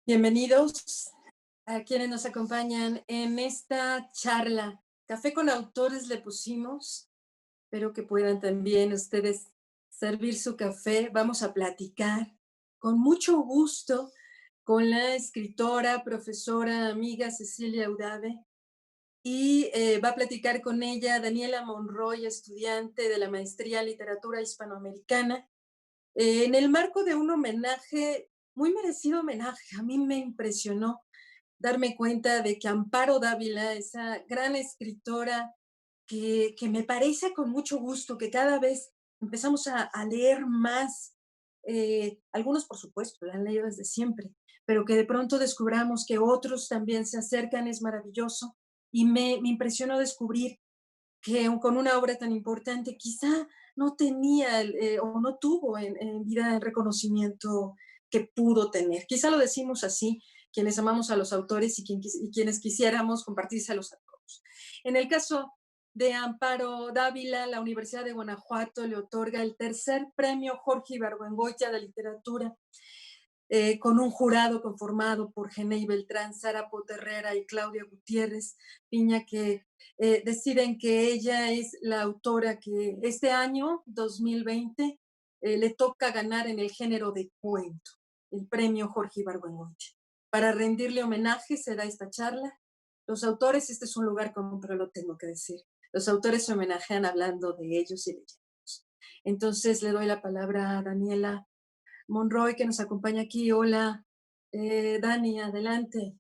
Bienvenidos a quienes nos acompañan en esta charla. Café con autores le pusimos. Espero que puedan también ustedes servir su café. Vamos a platicar con mucho gusto con la escritora, profesora, amiga Cecilia Udave. Y va a platicar con ella Daniela Monroy, estudiante de la maestría en literatura hispanoamericana, en el marco de un homenaje, muy merecido homenaje. A mí me impresionó darme cuenta de que Amparo Dávila, esa gran escritora que me parece con mucho gusto que cada vez empezamos a leer más, algunos por supuesto la han leído desde siempre, pero que de pronto descubramos que otros también se acercan, es maravilloso. Y me impresionó descubrir que con una obra tan importante quizá no tenía o no tuvo en vida el reconocimiento que pudo tener. Quizá lo decimos así, quienes amamos a los autores y quienes quisiéramos compartírselos a todos. En el caso de Amparo Dávila, la Universidad de Guanajuato le otorga el tercer premio Jorge Ibargüengoitia de literatura, con un jurado conformado por Genei Beltrán, Sara Poterrera y Claudia Gutiérrez Piña, que deciden que ella es la autora que este año, 2020, le toca ganar en el género de cuento, el premio Jorge Ibargüengoitia. Para rendirle homenaje se da esta charla. Los autores, este es un lugar común, pero lo tengo que decir, los autores se homenajean hablando de ellos y de ellos. Entonces le doy la palabra a Daniela Monroy, que nos acompaña aquí. Hola, Dani, adelante.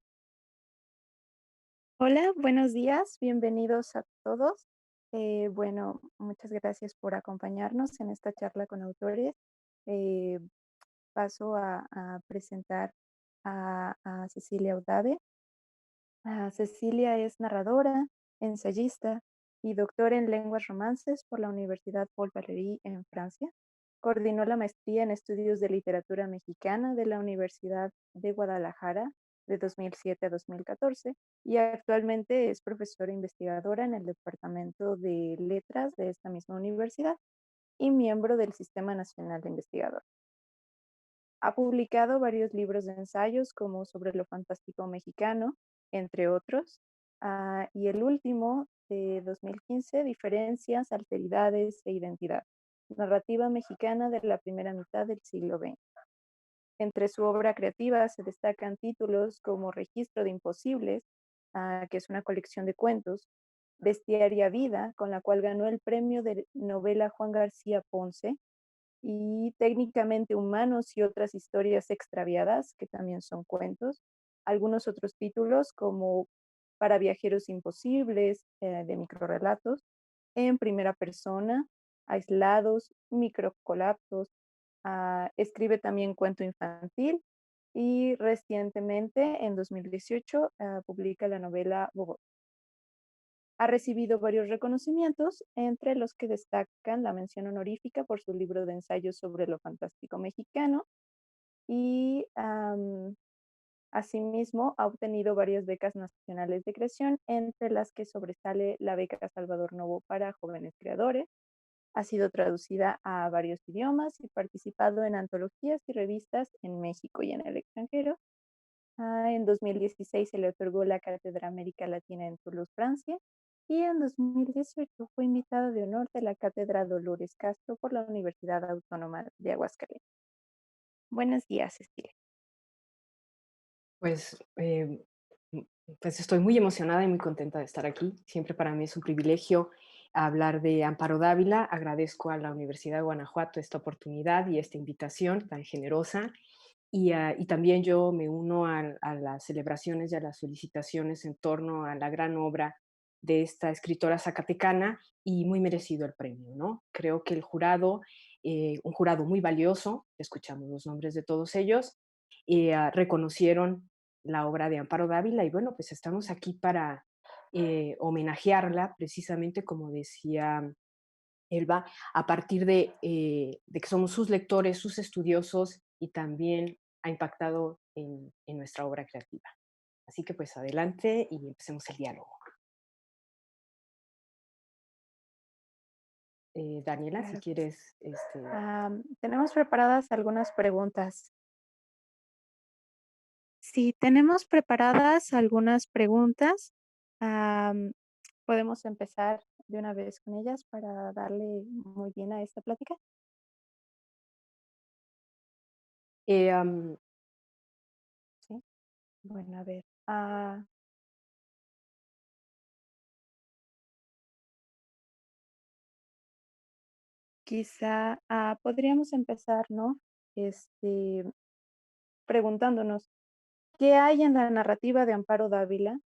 Hola, buenos días, bienvenidos a todos. Muchas gracias por acompañarnos en esta charla con autores. Eh, Paso a presentar a Cecilia Udave. Cecilia es narradora, ensayista y doctora en lenguas romances por la Universidad Paul Valéry en Francia. Coordinó la maestría en estudios de literatura mexicana de la Universidad de Guadalajara de 2007 a 2014 y actualmente es profesora investigadora en el Departamento de Letras de esta misma universidad y miembro del Sistema Nacional de Investigadores. Ha publicado varios libros de ensayos como Sobre lo fantástico mexicano, entre otros, y el último de 2015, Diferencias, alteridades e identidad, narrativa mexicana de la primera mitad del siglo XX. Entre su obra creativa se destacan títulos como Registro de Imposibles, que es una colección de cuentos, Bestiaria Vida, con la cual ganó el premio de novela Juan García Ponce, y Técnicamente Humanos y otras historias extraviadas, que también son cuentos. Algunos otros títulos como Para viajeros imposibles, de microrelatos, En primera persona, Aislados, Microcolapsos. Escribe también cuento infantil y recientemente, en 2018, publica la novela Bobo. Ha recibido varios reconocimientos, entre los que destacan la mención honorífica por su libro de ensayos sobre lo fantástico mexicano y asimismo ha obtenido varias becas nacionales de creación, entre las que sobresale la beca Salvador Novo para jóvenes creadores. Ha sido traducida a varios idiomas y participado en antologías y revistas en México y en el extranjero. En 2016 se le otorgó la Cátedra América Latina en Toulouse, Francia, y en 2018 fue invitada de honor de la Cátedra Dolores Castro por la Universidad Autónoma de Aguascalientes. Buenos días, Cecilia. Pues, pues estoy muy emocionada y muy contenta de estar aquí. Siempre para mí es un privilegio hablar de Amparo Dávila. Agradezco a la Universidad de Guanajuato esta oportunidad y esta invitación tan generosa. Y también yo me uno a las celebraciones y a las felicitaciones en torno a la gran obra de esta escritora zacatecana y muy merecido el premio, ¿no? Creo que el jurado, un jurado muy valioso, escuchamos los nombres de todos ellos, reconocieron la obra de Amparo Dávila y bueno, pues estamos aquí para homenajearla precisamente como decía Elba, a partir de que somos sus lectores, sus estudiosos y también ha impactado en nuestra obra creativa. Así que pues adelante y empecemos el diálogo. Daniela, si Claro que sí. quieres, Tenemos preparadas algunas preguntas. Sí, tenemos preparadas algunas preguntas. Am, Podemos empezar de una vez con ellas para darle muy bien a esta plática. eh, am, Sí. Bueno, a ver. Quizá podríamos empezar, ¿no? Este, preguntándonos, ¿qué hay en la narrativa de Amparo Dávila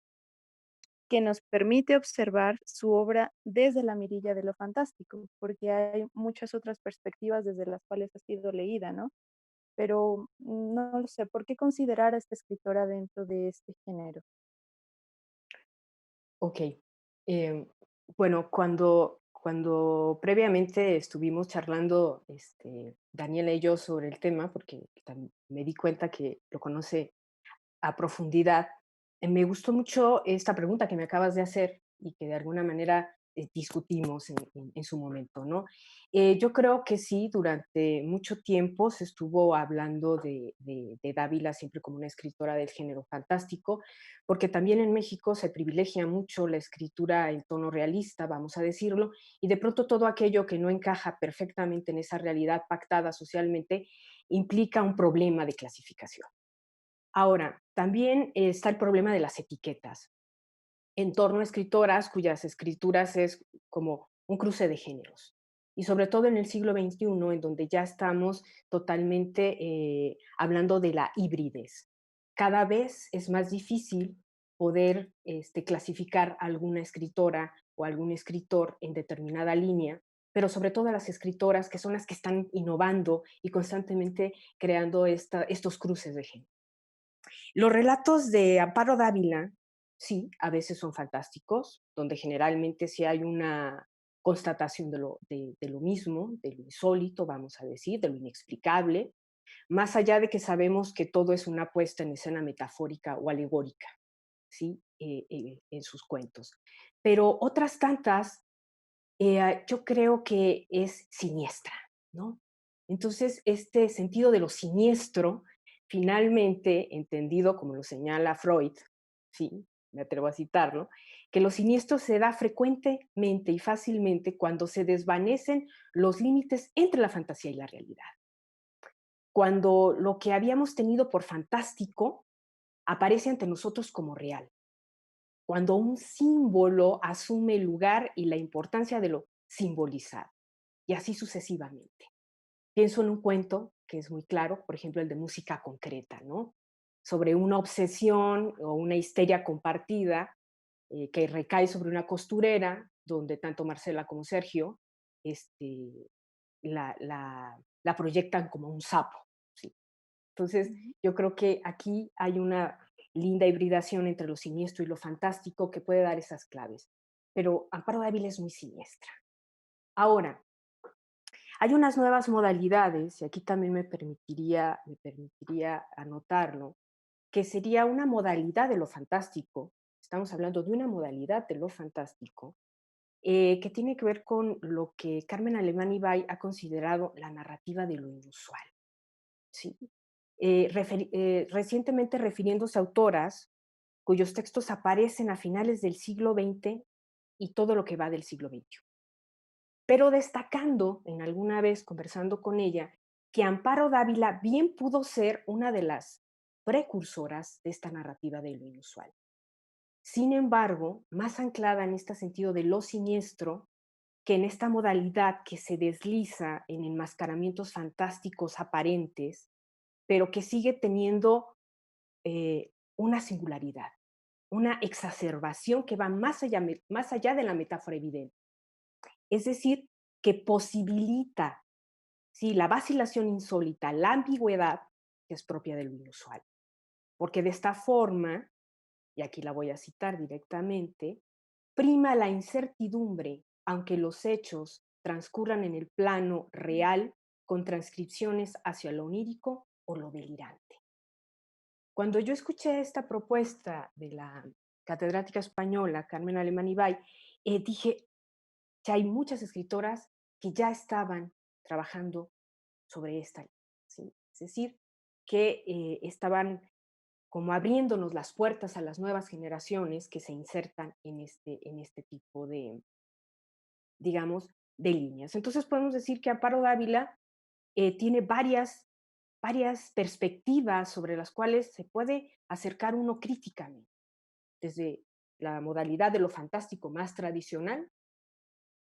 que nos permite observar su obra desde la mirilla de lo fantástico? Porque hay muchas otras perspectivas desde las cuales ha sido leída, ¿no? Pero no lo sé, ¿por qué considerar a esta escritora dentro de este género? ok. Em, bueno, cuando previamente estuvimos charlando, Daniela y yo sobre el tema, porque me di cuenta que lo conoce a profundidad. Me gustó mucho esta pregunta que me acabas de hacer y que de alguna manera discutimos en su momento, ¿no? Yo creo que sí, durante mucho tiempo se estuvo hablando de Dávila siempre como una escritora del género fantástico, porque también en México se privilegia mucho la escritura en tono realista, vamos a decirlo, y de pronto todo aquello que no encaja perfectamente en esa realidad pactada socialmente implica un problema de clasificación. Ahora, también está el problema de las etiquetas en torno a escritoras cuyas escrituras es como un cruce de géneros. Y sobre todo en el siglo XXI, en donde ya estamos totalmente hablando de la hibridez. Cada vez es más difícil poder clasificar a alguna escritora o algún escritor en determinada línea, pero sobre todo a las escritoras que son las que están innovando y constantemente creando estos cruces de género. Los relatos de Amparo Dávila, sí, a veces son fantásticos, donde generalmente sí hay una constatación de lo mismo, de lo insólito, vamos a decir, de lo inexplicable, más allá de que sabemos que todo es una puesta en escena metafórica o alegórica, ¿sí? En sus cuentos. Pero otras tantas, yo creo que es siniestra, ¿no? Entonces, este sentido de lo siniestro, finalmente entendido como lo señala Freud, sí, me atrevo a citarlo, que lo siniestro se da frecuentemente y fácilmente cuando se desvanecen los límites entre la fantasía y la realidad. Cuando lo que habíamos tenido por fantástico aparece ante nosotros como real. Cuando un símbolo asume el lugar y la importancia de lo simbolizado, y así sucesivamente. Pienso en un cuento que es muy claro, por ejemplo, el de Música Concreta, ¿no? Sobre una obsesión o una histeria compartida que recae sobre una costurera, donde tanto Marcela como Sergio este, la proyectan como un sapo. ¿Sí? Entonces, Ujú. yo creo que aquí hay una linda hibridación entre lo siniestro y lo fantástico que puede dar esas claves. Pero Amparo Dávila es muy siniestra. Ahora, hay unas nuevas modalidades, y aquí también me permitiría anotarlo, que sería una modalidad de lo fantástico. Estamos hablando de una modalidad de lo fantástico que tiene que ver con lo que Carmen Alemán Ibay ha considerado la narrativa de lo inusual. ¿Sí? Recientemente refiriéndose a autoras cuyos textos aparecen a finales del siglo XX y todo lo que va del siglo XXI. Pero destacando en alguna vez conversando con ella que Amparo Dávila bien pudo ser una de las precursoras de esta narrativa de lo inusual. Sin embargo, más anclada en este sentido de lo siniestro, que en esta modalidad que se desliza en enmascaramientos fantásticos aparentes, pero que sigue teniendo una singularidad, una exacerbación que va más allá de la metáfora evidente. Es decir, que posibilita, ¿sí?, la vacilación insólita, la ambigüedad que es propia de lo inusual. porque de esta forma, y aquí la voy a citar directamente, prima la incertidumbre, aunque los hechos transcurran en el plano real con transcripciones hacia lo onírico o lo delirante. Cuando yo escuché esta propuesta de la catedrática española Carmen Alemán Ibay, dije que hay muchas escritoras que ya estaban trabajando sobre esta línea, ¿sí? Es decir, que estaban como abriéndonos las puertas a las nuevas generaciones que se insertan en este tipo de, digamos, de líneas. Entonces podemos decir que Amparo Dávila tiene varias perspectivas sobre las cuales se puede acercar uno críticamente, desde la modalidad de lo fantástico más tradicional,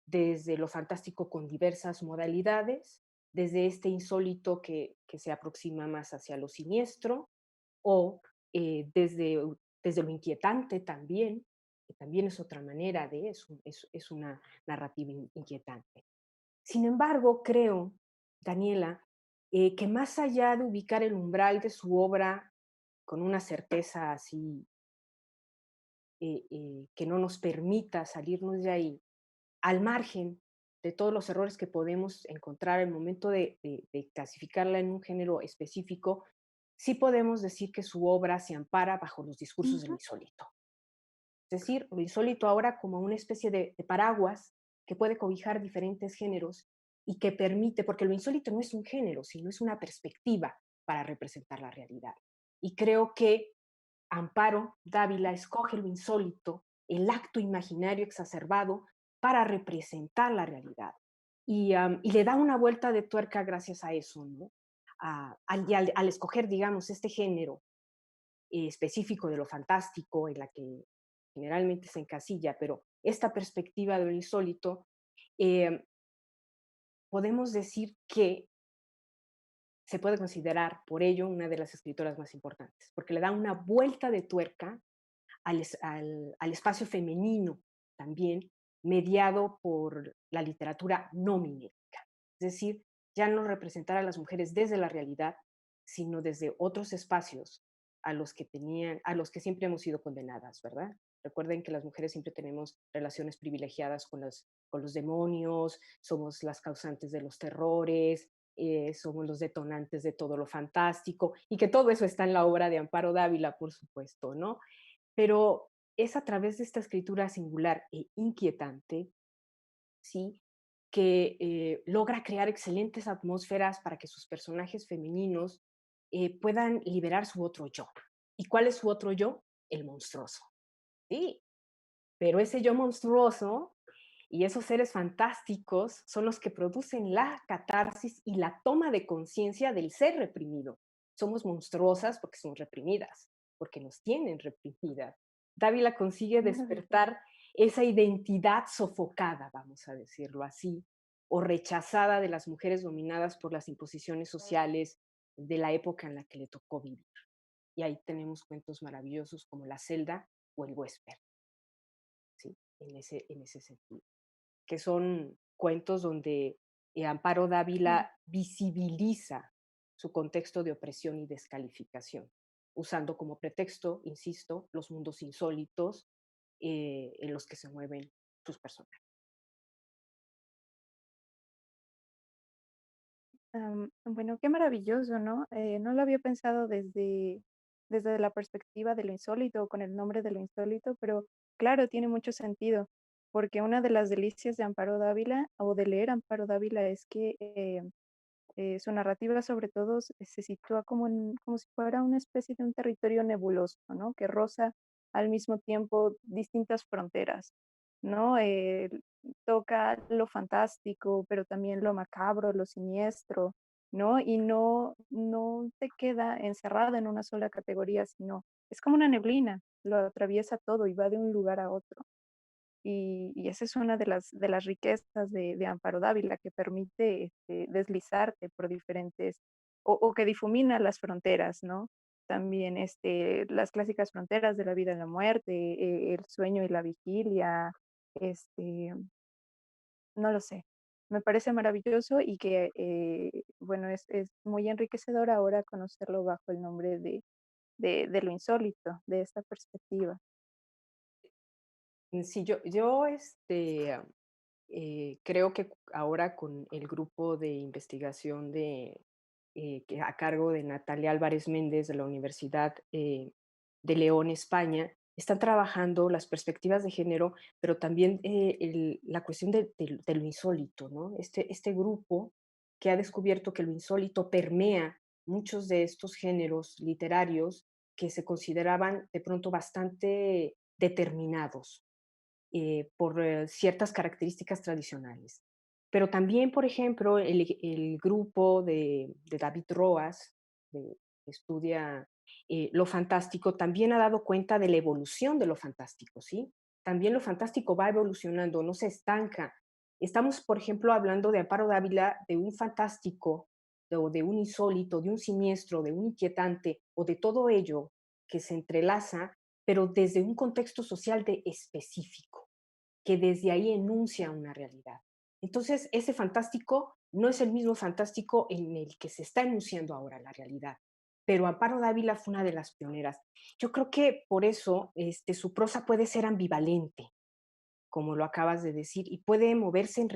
desde lo fantástico con diversas modalidades, desde este insólito que se aproxima más hacia lo siniestro, o desde lo inquietante también, que también es otra manera de eso, es una narrativa inquietante. Sin embargo, creo, Daniela, que más allá de ubicar el umbral de su obra con una certeza así que no nos permita salirnos de ahí, al margen de todos los errores que podemos encontrar al momento de clasificarla en un género específico, sí podemos decir que su obra se ampara bajo los discursos del Ujú, insólito. Es decir, lo insólito ahora como una especie de paraguas que puede cobijar diferentes géneros y que permite, porque lo insólito no es un género, sino es una perspectiva para representar la realidad. Y creo que Amparo Dávila escoge lo insólito, el acto imaginario exacerbado, para representar la realidad. Y le da una vuelta de tuerca gracias a eso, ¿no? Al escoger, digamos, este género específico de lo fantástico, en la que generalmente se encasilla, pero esta perspectiva de lo insólito, eh, podemos decir que se puede considerar por ello una de las escritoras más importantes, porque le da una vuelta de tuerca al espacio femenino también, mediado por la literatura no mimética. Es decir, ya no representar a las mujeres desde la realidad, sino desde otros espacios a los que siempre hemos sido condenadas, ¿verdad? Recuerden que las mujeres siempre tenemos relaciones privilegiadas con los demonios, somos las causantes de los terrores, somos los detonantes de todo lo fantástico, y que todo eso está en la obra de Amparo Dávila, por supuesto, ¿no? Pero es a través de esta escritura singular e inquietante, ¿sí? Que logra crear excelentes atmósferas para que sus personajes femeninos puedan liberar su otro yo. ¿Y cuál es su otro yo? El monstruoso. Sí, pero ese yo monstruoso y esos seres fantásticos son los que producen la catarsis y la toma de conciencia del ser reprimido. Somos monstruosas porque somos reprimidas, porque nos tienen reprimidas. Dávila consigue maravilloso. despertar esa identidad sofocada, vamos a decirlo así, o rechazada de las mujeres dominadas por las imposiciones sociales de la época en la que le tocó vivir. Y ahí tenemos cuentos maravillosos como La celda o El huésped, ¿sí? En ese sentido, que son cuentos donde Amparo Mm, Dávila visibiliza su contexto de opresión y descalificación, usando como pretexto, insisto, los mundos insólitos en los que se mueven sus personajes. bueno, qué maravilloso, ¿no? No lo había pensado desde la perspectiva de lo insólito, o con el nombre de lo insólito, pero claro, tiene mucho sentido, porque una de las delicias de Amparo Dávila o de leer Amparo Dávila es que su narrativa sobre todo se sitúa como si fuera una especie de un territorio nebuloso, ¿no? Que roza al mismo tiempo distintas fronteras, ¿no? Toca lo fantástico, pero también lo macabro, lo siniestro, ¿no? Y no te queda encerrada en una sola categoría, sino es como una neblina, lo atraviesa todo y va de un lugar a otro. Y esa es una de las riquezas de Amparo Dávila, que permite, deslizarte por diferentes o que difumina las fronteras, ¿no? También, las clásicas fronteras de la vida y la muerte, el sueño y la vigilia, este, no lo sé. Me parece maravilloso y que, bueno, es muy enriquecedor ahora conocerlo bajo el nombre de lo insólito, de esta perspectiva. Sí, yo creo que ahora con el grupo de investigación que a cargo de Natalia Álvarez Méndez de la Universidad de León, España, están trabajando las perspectivas de género, pero también la cuestión de lo insólito, ¿no? Este grupo que ha descubierto que lo insólito permea muchos de estos géneros literarios que se consideraban de pronto bastante determinados por ciertas características tradicionales. Pero también, por ejemplo, el grupo de David Roas, que estudia lo fantástico, también ha dado cuenta de la evolución de lo fantástico, ¿sí? También lo fantástico va evolucionando, no se estanca. Estamos, por ejemplo, hablando de Amparo Dávila, de un fantástico, o de un insólito, de un siniestro, de un inquietante, o de todo ello que se entrelaza, pero desde un contexto social específico que desde ahí enuncia una realidad. Entonces, ese fantástico no es el mismo fantástico en el que se está enunciando ahora la realidad, pero Amparo Dávila fue una de las pioneras. Yo creo que por eso su prosa puede ser ambivalente, como lo acabas de decir, y puede moverse en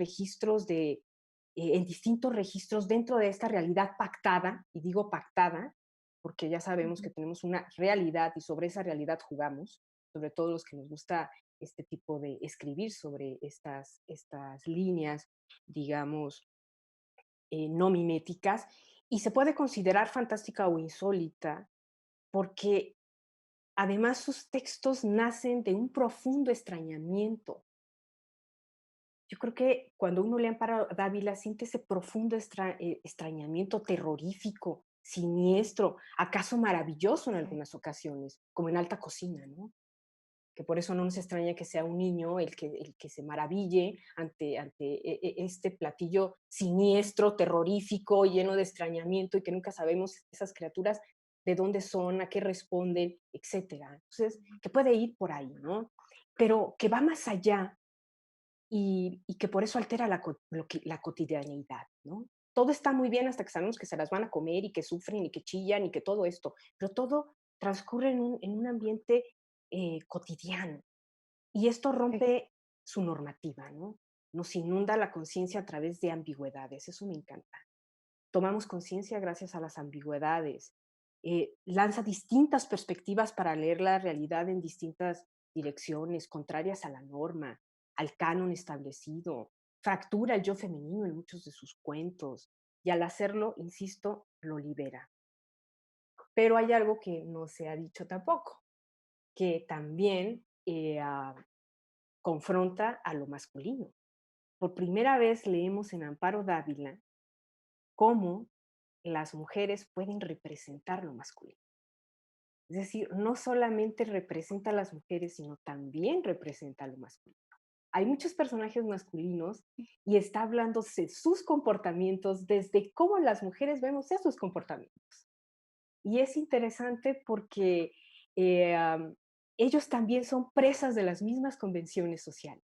en distintos registros dentro de esta realidad pactada, y digo pactada, porque ya sabemos que Ujú. tenemos una realidad y sobre esa realidad jugamos, sobre todo los que nos gusta este tipo de escribir sobre estas líneas, digamos, no miméticas, y se puede considerar fantástica o insólita, porque además sus textos nacen de un profundo extrañamiento. Yo creo que cuando uno lee Amparo Dávila siente ese profundo extrañamiento terrorífico, siniestro, acaso maravilloso en Sí. algunas ocasiones, como en Alta Cocina, ¿no? Que por eso no nos extraña que sea un niño el que se maraville ante este platillo siniestro, terrorífico, lleno de extrañamiento y que nunca sabemos esas criaturas de dónde son, a qué responden, etcétera. Entonces, que puede ir por ahí, ¿no? Pero que va más allá y que por eso altera la cotidianeidad, ¿no? Todo está muy bien hasta que sabemos que se las van a comer y que sufren y que chillan y que todo esto, pero todo transcurre en un ambiente cotidiano y esto Sí. rompe su normativa, ¿no? Nos inunda la conciencia a través de ambigüedades, eso me encanta. Tomamos conciencia gracias a las ambigüedades. Lanza distintas perspectivas para leer la realidad en distintas direcciones, contrarias a la norma, al canon establecido. Fractura el yo femenino en muchos de sus cuentos y al hacerlo, insisto, lo libera. Pero hay algo que no se ha dicho tampoco, que también confronta a lo masculino. Por primera vez leemos en Amparo Dávila cómo las mujeres pueden representar lo masculino. Es decir, no solamente representa a las mujeres, sino también representa a lo masculino. Hay muchos personajes masculinos y está hablando de sus comportamientos desde cómo las mujeres vemos esos comportamientos. Y es interesante porque ellos también son presas de las mismas convenciones sociales.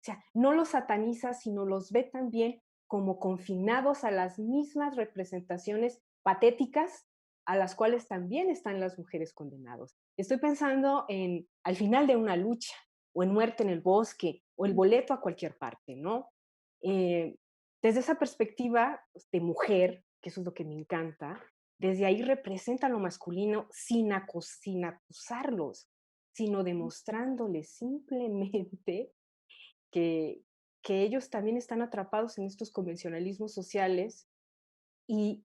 O sea, no los sataniza, sino los ve también como confinados a las mismas representaciones patéticas a las cuales también están las mujeres condenados. Estoy pensando en al final de una lucha, o en muerte en el bosque, o el boleto a cualquier parte, ¿no? Eh, Desde esa perspectiva pues, de mujer, que eso es lo que me encanta, desde ahí representa lo masculino sin acusarlos, sino demostrándoles simplemente que, que ellos también están atrapados en estos convencionalismos sociales y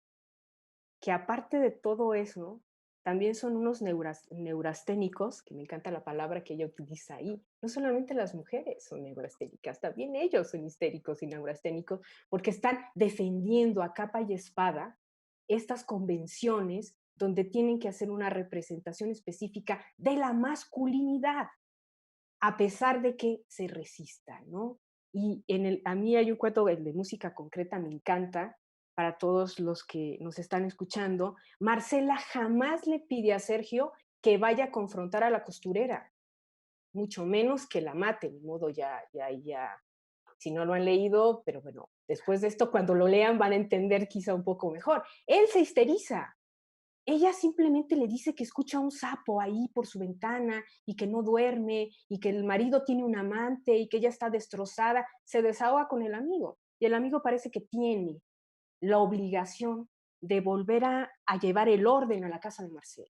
que aparte de todo eso, también son unos neurasténicos, que me encanta la palabra que ella utiliza ahí. No solamente las mujeres son neurasténicas, también ellos son histéricos y neurasténicos, porque están defendiendo a capa y espada estas convenciones donde tienen que hacer una representación específica de la masculinidad a pesar de que se resista, ¿no? Y a mí hay un cuento, el de música concreta, me encanta, para todos los que nos están escuchando. Marcela jamás le pide a Sergio que vaya a confrontar a la costurera, mucho menos que la mate, de modo ya, si no lo han leído, pero bueno, después de esto, cuando lo lean van a entender quizá un poco mejor. Él se histeriza, ella simplemente le dice que escucha un sapo ahí por su ventana y que no duerme y que el marido tiene un amante y que ella está destrozada, se desahoga con el amigo. Y el amigo parece que tiene la obligación de volver a llevar el orden a la casa de Marcela.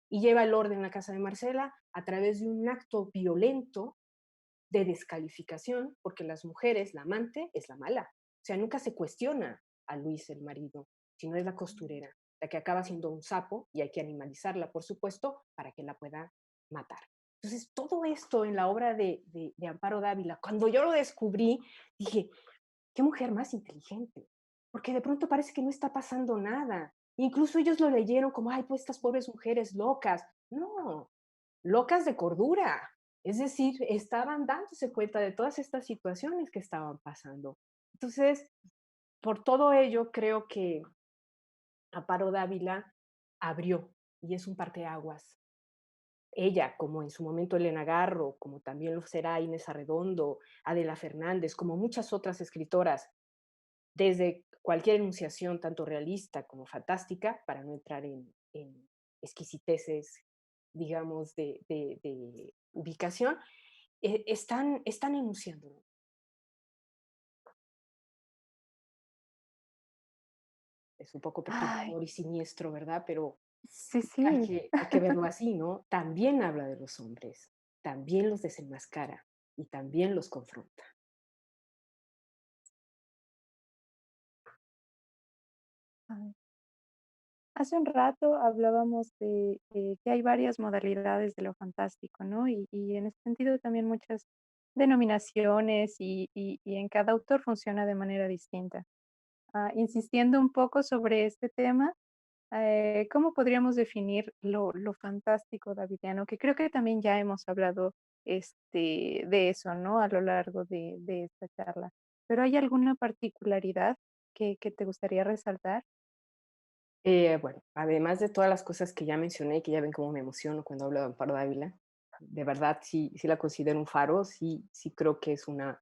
Y lleva el orden a la casa de Marcela a través de un acto violento de descalificación, porque las mujeres, la amante es la mala. O sea, nunca se cuestiona a Luis, el marido, sino es la costurera, la que acaba siendo un sapo y hay que animalizarla, por supuesto, para que la pueda matar. Entonces, todo esto en la obra de Amparo Dávila, cuando yo lo descubrí, dije, qué mujer más inteligente, porque de pronto parece que no está pasando nada. Incluso ellos lo leyeron como, ay, pues estas pobres mujeres locas. No, locas de cordura. Es decir, estaban dándose cuenta de todas estas situaciones que estaban pasando. Entonces, por todo ello, creo que Amparo Dávila abrió y es un parteaguas. Ella, como en su momento Elena Garro, como también lo será Inés Arredondo, Adela Fernández, como muchas otras escritoras, desde cualquier enunciación, tanto realista como fantástica, para no entrar en exquisiteces, digamos, de ubicación, están enunciando. Es un poco Ay, perturbador y siniestro, ¿verdad? Pero sí, sí. hay que verlo así, ¿no? También habla de los hombres, también los desenmascara y también los confronta. Ay. Hace un rato hablábamos de que hay varias modalidades de lo fantástico, ¿no? Y en ese sentido también muchas denominaciones y en cada autor funciona de manera distinta. Insistiendo un poco sobre este tema, ¿cómo podríamos definir lo fantástico davidiano? Que creo que también ya hemos hablado de eso, ¿no? A lo largo de esta charla. Pero ¿hay alguna particularidad que te gustaría resaltar? Bueno, además de todas las cosas que ya mencioné, que ya ven cómo me emociono cuando hablo de Amparo Dávila, de verdad sí la considero un faro, sí creo que es una,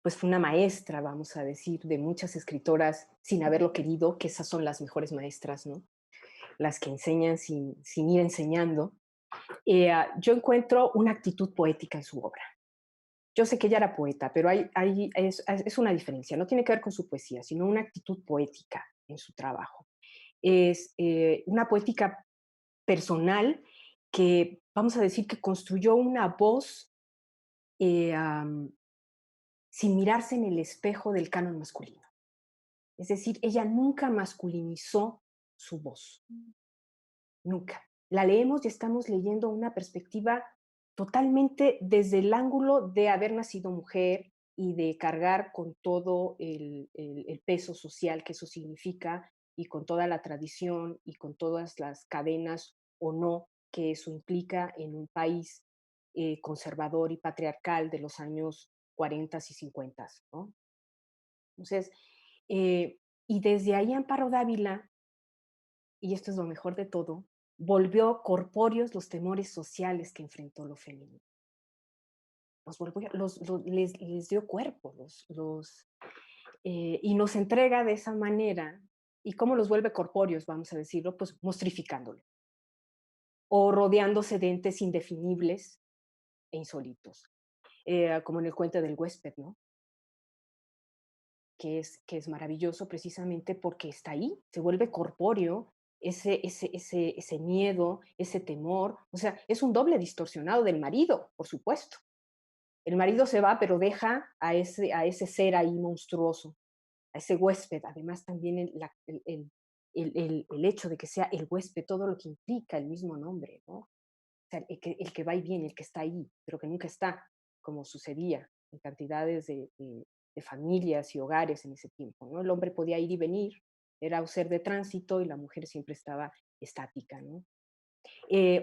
pues una maestra, vamos a decir, de muchas escritoras sin haberlo querido, que esas son las mejores maestras, ¿no? Las que enseñan sin ir enseñando. Yo encuentro una actitud poética en su obra. Yo sé que ella era poeta, pero es una diferencia. No tiene que ver con su poesía, sino una actitud poética en su trabajo. Es una poética personal que, vamos a decir, que construyó una voz eh, um, sin mirarse en el espejo del canon masculino. Es decir, ella nunca masculinizó su voz, nunca. La leemos y estamos leyendo una perspectiva totalmente desde el ángulo de haber nacido mujer y de cargar con todo el peso social que eso significa y con toda la tradición y con todas las cadenas o no que eso implica en un país conservador y patriarcal de los años 40 y 50, ¿no? Entonces, eh, y desde ahí Amparo Dávila, y esto es lo mejor de todo, volvió corpóreos los temores sociales que enfrentó lo femenino. Los volvió, les dio cuerpo, y nos entrega de esa manera. ¿Y cómo los vuelve corpóreos, vamos a decirlo? Pues mostrificándolo, o rodeándose de entes indefinibles e insólitos, como en el cuento del huésped, ¿no? Que es maravilloso precisamente porque está ahí, se vuelve corpóreo ese miedo, ese temor, o sea, es un doble distorsionado del marido, por supuesto. El marido se va, pero deja a ese ser ahí monstruoso, a ese huésped, además también el hecho de que sea el huésped, todo lo que implica el mismo nombre, ¿no? O sea, el que va y viene, el que está ahí, pero que nunca está, como sucedía en cantidades de familias y hogares en ese tiempo, ¿no? El hombre podía ir y venir, era un ser de tránsito y la mujer siempre estaba estática, ¿no?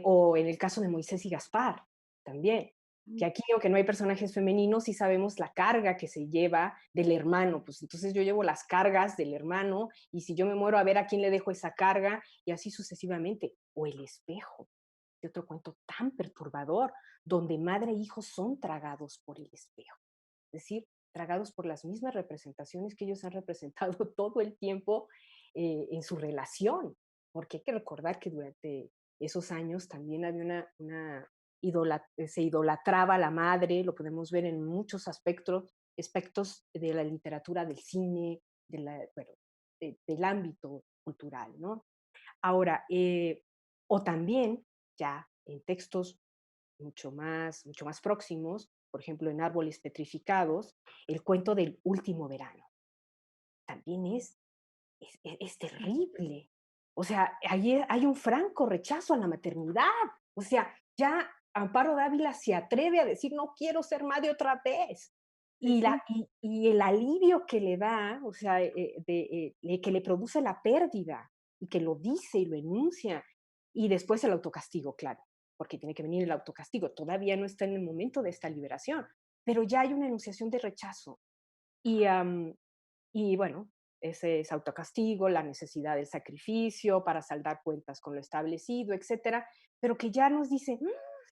O en el caso de Moisés y Gaspar, también, que aquí, aunque no hay personajes femeninos, sí sabemos la carga que se lleva del hermano, pues entonces yo llevo las cargas del hermano y si yo me muero a ver a quién le dejo esa carga y así sucesivamente. O el espejo, de otro cuento tan perturbador, donde madre e hijo son tragados por el espejo, es decir, tragados por las mismas representaciones que ellos han representado todo el tiempo en su relación, porque hay que recordar que durante esos años también había se idolatraba a la madre, lo podemos ver en muchos aspectos de la literatura, del cine, bueno, del ámbito cultural, ¿no? Ahora, o también ya en textos mucho más próximos, por ejemplo, en Árboles Petrificados, el cuento del último verano. También es terrible. O sea, ahí hay un franco rechazo a la maternidad. O sea, ya Amparo Dávila se atreve a decir, no quiero ser madre otra vez. Sí, Y, sí. y el alivio que le da, o sea, que le produce la pérdida, y que lo dice y lo enuncia, y después el autocastigo, claro, porque tiene que venir el autocastigo. Todavía no está en el momento de esta liberación, pero ya hay una enunciación de rechazo. Y, y bueno, ese es autocastigo, la necesidad del sacrificio para saldar cuentas con lo establecido, etcétera, pero que ya nos dice,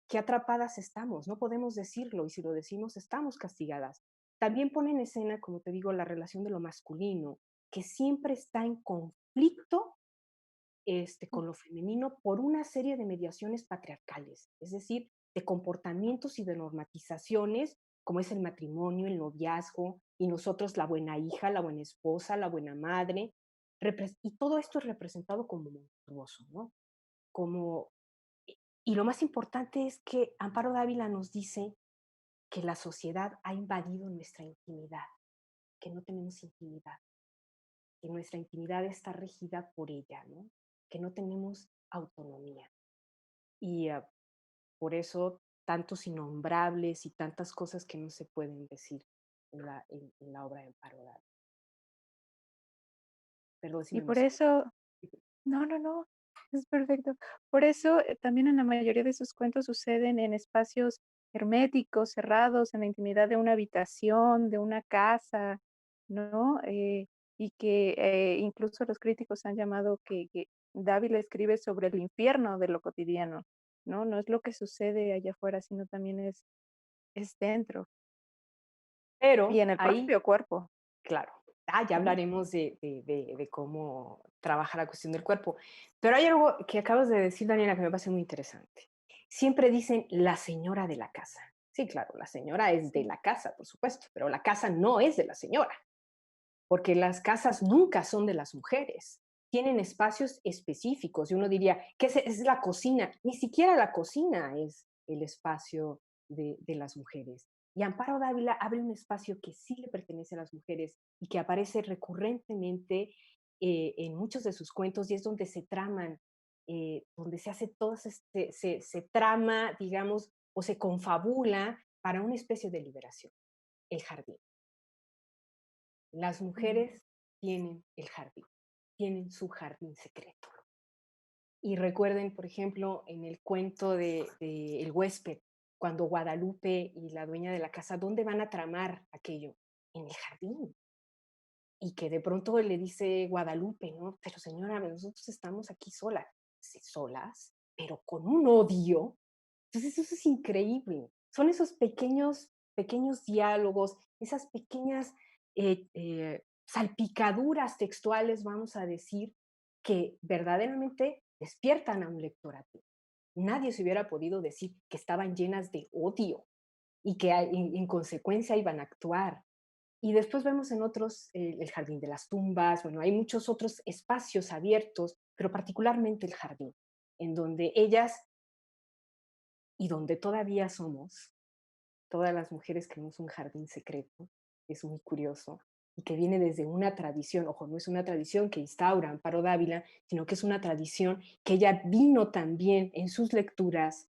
qué atrapadas estamos, no podemos decirlo, y si lo decimos estamos castigadas. También pone en escena, como te digo, la relación de lo masculino, que siempre está en conflicto con lo femenino por una serie de mediaciones patriarcales, es decir, de comportamientos y de normatizaciones, como es el matrimonio, el noviazgo, y nosotros la buena hija, la buena esposa, la buena madre, y todo esto es representado como monstruoso, ¿no? Como, y lo más importante es que Amparo Dávila nos dice que la sociedad ha invadido nuestra intimidad, que no tenemos intimidad, que nuestra intimidad está regida por ella, ¿no? Que no tenemos autonomía. Y por eso tantos innombrables y tantas cosas que no se pueden decir en la obra de Amparo Dávila. Perdón si Y me por emociono. eso no, no, no, es perfecto. Por eso, también en la mayoría de sus cuentos suceden en espacios herméticos, cerrados, en la intimidad de una habitación, de una casa, ¿no? Y que, incluso los críticos han llamado que Dávila escribe sobre el infierno de lo cotidiano, ¿no? No es lo que sucede allá afuera, sino también es dentro y Pero en el ahí, propio cuerpo, claro, ya ¿no? hablaremos de cómo trabaja la cuestión del cuerpo. Pero hay algo que acabas de decir, Daniela, que me parece muy interesante. Siempre dicen la señora de la casa. Sí, claro, la señora es de Sí. la casa, por supuesto, pero la casa no es de la señora, porque las casas nunca son de las mujeres. Tienen espacios específicos y uno diría, ¿qué es la cocina? Ni siquiera la cocina es el espacio de las mujeres. Y Amparo Dávila abre un espacio que sí le pertenece a las mujeres y que aparece recurrentemente en muchos de sus cuentos, y es donde se traman, donde se hace todo, se trama, digamos, o se confabula para una especie de liberación, el jardín. Las Mm. mujeres tienen el jardín, tienen su jardín secreto. Y recuerden, por ejemplo, en el cuento de El huésped, cuando Guadalupe y la dueña de la casa, ¿dónde van a tramar aquello? En el jardín. Y que de pronto le dice Guadalupe, ¿no? Pero señora, nosotros estamos aquí solas. Sí, solas, pero con un odio. Entonces eso es increíble. Son esos pequeños diálogos, esas pequeñas salpicaduras textuales, vamos a decir, que verdaderamente despiertan a un lector atento. Nadie se hubiera podido decir que estaban llenas de odio y que en consecuencia iban a actuar. Y después vemos en otros el jardín de las tumbas, bueno, hay muchos otros espacios abiertos, pero particularmente el jardín, en donde ellas, y donde todavía somos, todas las mujeres tenemos un jardín secreto, es muy curioso, y que viene desde una tradición, ojo, no es una tradición que instaura Amparo Dávila, sino que es una tradición que ella vino también en sus lecturas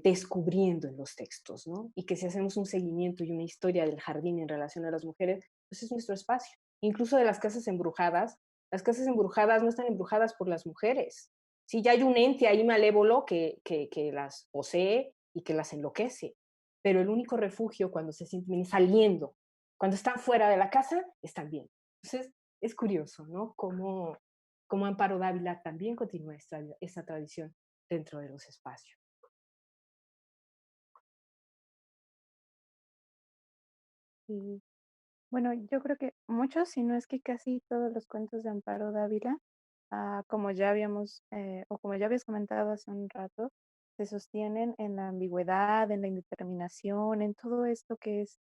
descubriendo en los textos, ¿no? Y que si hacemos un seguimiento y una historia del jardín en relación a las mujeres, pues es nuestro espacio. Incluso de las casas embrujadas no están embrujadas por las mujeres. Sí, ya hay un ente ahí malévolo que las posee y que las enloquece, pero el único refugio cuando se sienten saliendo, cuando están fuera de la casa, están bien. Entonces, es curioso, ¿no? Cómo Amparo Dávila también continúa esta tradición dentro de los espacios. Sí. Bueno, yo creo que muchos, si no es que casi todos los cuentos de Amparo Dávila, como ya habíamos, o como ya habías comentado hace un rato, se sostienen en la ambigüedad, en la indeterminación, en todo esto que es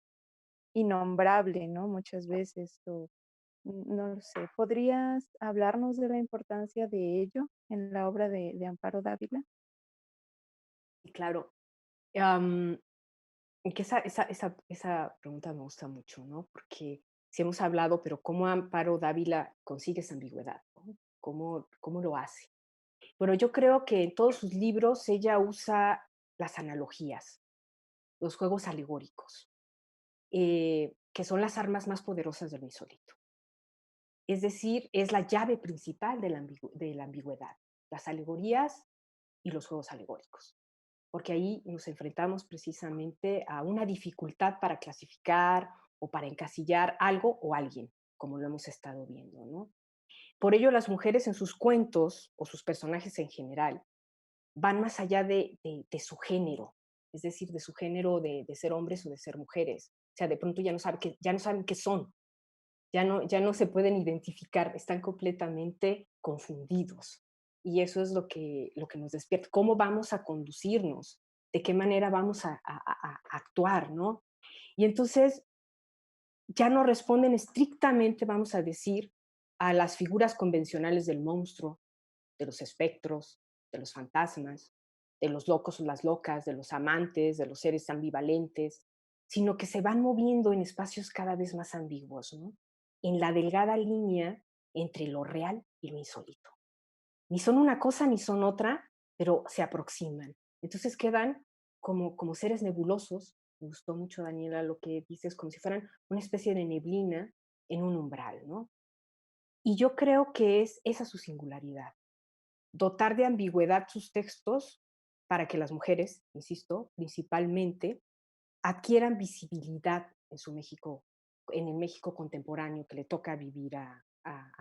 innombrable, ¿no? Muchas veces, o no lo sé. ¿Podrías hablarnos de la importancia de ello en la obra de Amparo Dávila? Y claro, am, que esa pregunta me gusta mucho, ¿no? Porque si hemos hablado, pero ¿cómo Amparo Dávila consigue esa ambigüedad? ¿No? ¿Cómo lo hace? Bueno, yo creo que en todos sus libros ella usa las analogías, los juegos alegóricos, que son las armas más poderosas del misolito. Es decir, es la llave principal de la ambigüedad, las alegorías y los juegos alegóricos, porque ahí nos enfrentamos precisamente a una dificultad para clasificar o para encasillar algo o alguien, como lo hemos estado viendo, ¿no? Por ello, las mujeres en sus cuentos o sus personajes en general van más allá de su género, es decir, de su género de ser hombres o de ser mujeres. O sea, de pronto ya no saben qué son, ya no se pueden identificar, están completamente confundidos. Y eso es lo que nos despierta. ¿Cómo vamos a conducirnos? ¿De qué manera vamos a actuar? ¿No? Y entonces ya no responden estrictamente, vamos a decir, a las figuras convencionales del monstruo, de los espectros, de los fantasmas, de los locos o las locas, de los amantes, de los seres ambivalentes, sino que se van moviendo en espacios cada vez más ambiguos, ¿no? En la delgada línea entre lo real y lo insólito. Ni son una cosa ni son otra, pero se aproximan. Entonces quedan como seres nebulosos. Me gustó mucho, Daniela, lo que dices, como si fueran una especie de neblina en un umbral, ¿no? Y yo creo que es esa su singularidad, dotar de ambigüedad sus textos para que las mujeres, insisto, principalmente, adquieran visibilidad en su México, en el México contemporáneo que le toca vivir a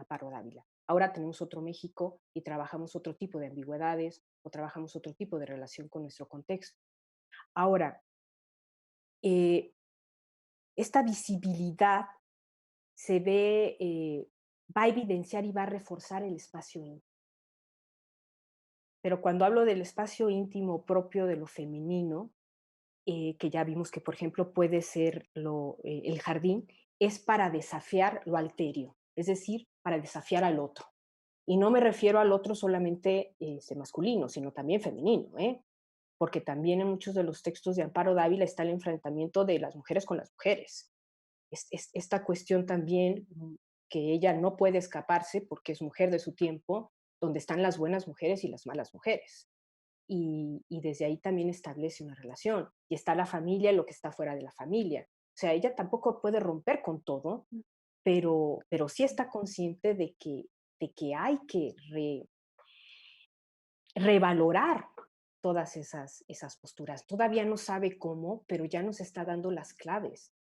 Paro Dávila. Ahora tenemos otro México y trabajamos otro tipo de ambigüedades o trabajamos otro tipo de relación con nuestro contexto. Ahora, eh, esta visibilidad se ve, va a evidenciar y va a reforzar el espacio íntimo. Pero cuando hablo del espacio íntimo propio de lo femenino, que ya vimos que, por ejemplo, puede ser el jardín, es para desafiar lo alterio, es decir, para desafiar al otro. Y no me refiero al otro solamente masculino, sino también femenino, ¿eh? Porque también en muchos de los textos de Amparo Dávila está el enfrentamiento de las mujeres con las mujeres. Esta cuestión también que ella no puede escaparse porque es mujer de su tiempo, donde están las buenas mujeres y las malas mujeres y desde ahí también establece una relación. Y está la familia y lo que está fuera de la familia. O sea, ella tampoco puede romper con todo, pero sí está consciente de que hay que revalorar todas esas posturas. Todavía no sabe cómo, pero ya nos está dando las claves.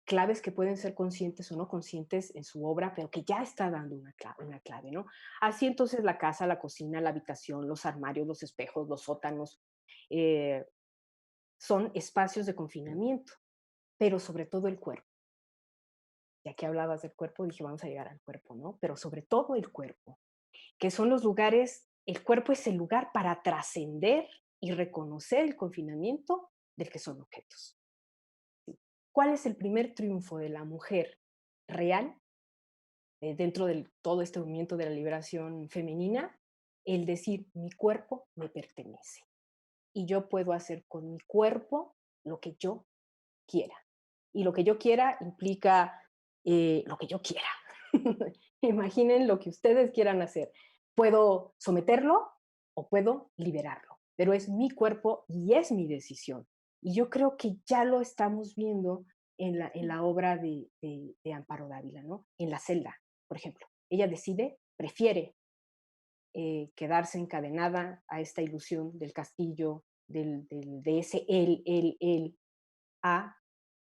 Claves que pueden ser conscientes o no conscientes en su obra, pero que ya está dando una clave, ¿no? Así entonces la casa, la cocina, la habitación, los armarios, los espejos, los sótanos, eh, son espacios de confinamiento, pero sobre todo el cuerpo. Ya que hablabas del cuerpo, dije, vamos a llegar al cuerpo, ¿no? Pero sobre todo el cuerpo, que son los lugares, el cuerpo es el lugar para trascender y reconocer el confinamiento del que son objetos. ¿Sí? ¿Cuál es el primer triunfo de la mujer real dentro de todo este movimiento de la liberación femenina? El decir, mi cuerpo me pertenece y yo puedo hacer con mi cuerpo lo que yo quiera. Y lo que yo quiera implica lo que yo quiera. Imaginen lo que ustedes quieran hacer. Puedo someterlo o puedo liberarlo, pero es mi cuerpo y es mi decisión. Y yo creo que ya lo estamos viendo en la obra de Amparo Dávila, ¿no? En La celda, por ejemplo. Ella decide, prefiere quedarse encadenada a esta ilusión del castillo, de ese él, a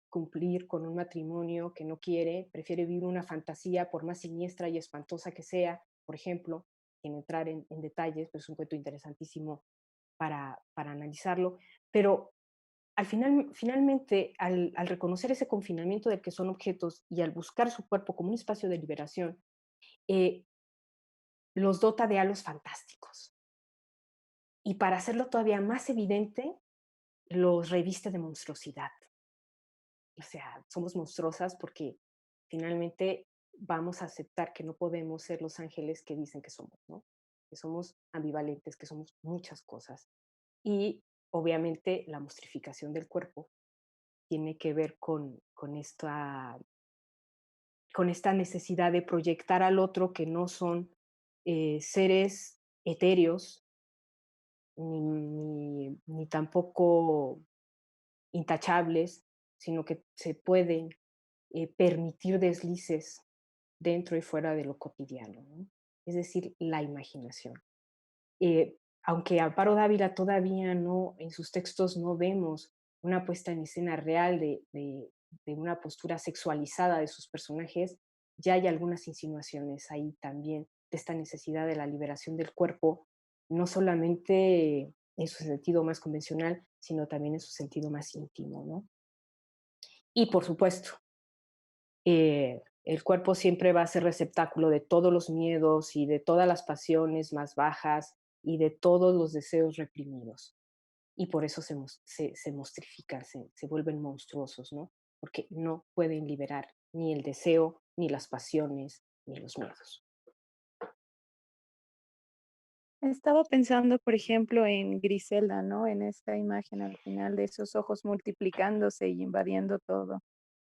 cumplir con un matrimonio que no quiere, prefiere vivir una fantasía por más siniestra y espantosa que sea, por ejemplo, sin entrar en detalles, pero es un cuento interesantísimo para analizarlo, pero finalmente, al reconocer ese confinamiento del que son objetos y al buscar su cuerpo como un espacio de liberación, eh, los dota de halos fantásticos. Y para hacerlo todavía más evidente, los reviste de monstruosidad. O sea, somos monstruosas porque finalmente vamos a aceptar que no podemos ser los ángeles que dicen que somos, ¿no? Que somos ambivalentes, que somos muchas cosas. Y obviamente la mostrificación del cuerpo tiene que ver con esta necesidad de proyectar al otro que no son seres etéreos, ni tampoco intachables, sino que se pueden permitir deslices dentro y fuera de lo cotidiano, ¿no? Es decir, la imaginación. Aunque Amparo Dávila todavía no, en sus textos no vemos una puesta en escena real de una postura sexualizada de sus personajes, ya hay algunas insinuaciones ahí también de esta necesidad de la liberación del cuerpo, no solamente en su sentido más convencional, sino también en su sentido más íntimo, ¿no? Y por supuesto, el cuerpo siempre va a ser receptáculo de todos los miedos y de todas las pasiones más bajas y de todos los deseos reprimidos. Y por eso se mostrifican, se vuelven monstruosos, ¿no? Porque no pueden liberar ni el deseo, ni las pasiones, ni los miedos. Estaba pensando, por ejemplo, en Griselda, ¿no? En esta imagen al final de esos ojos multiplicándose y invadiendo todo,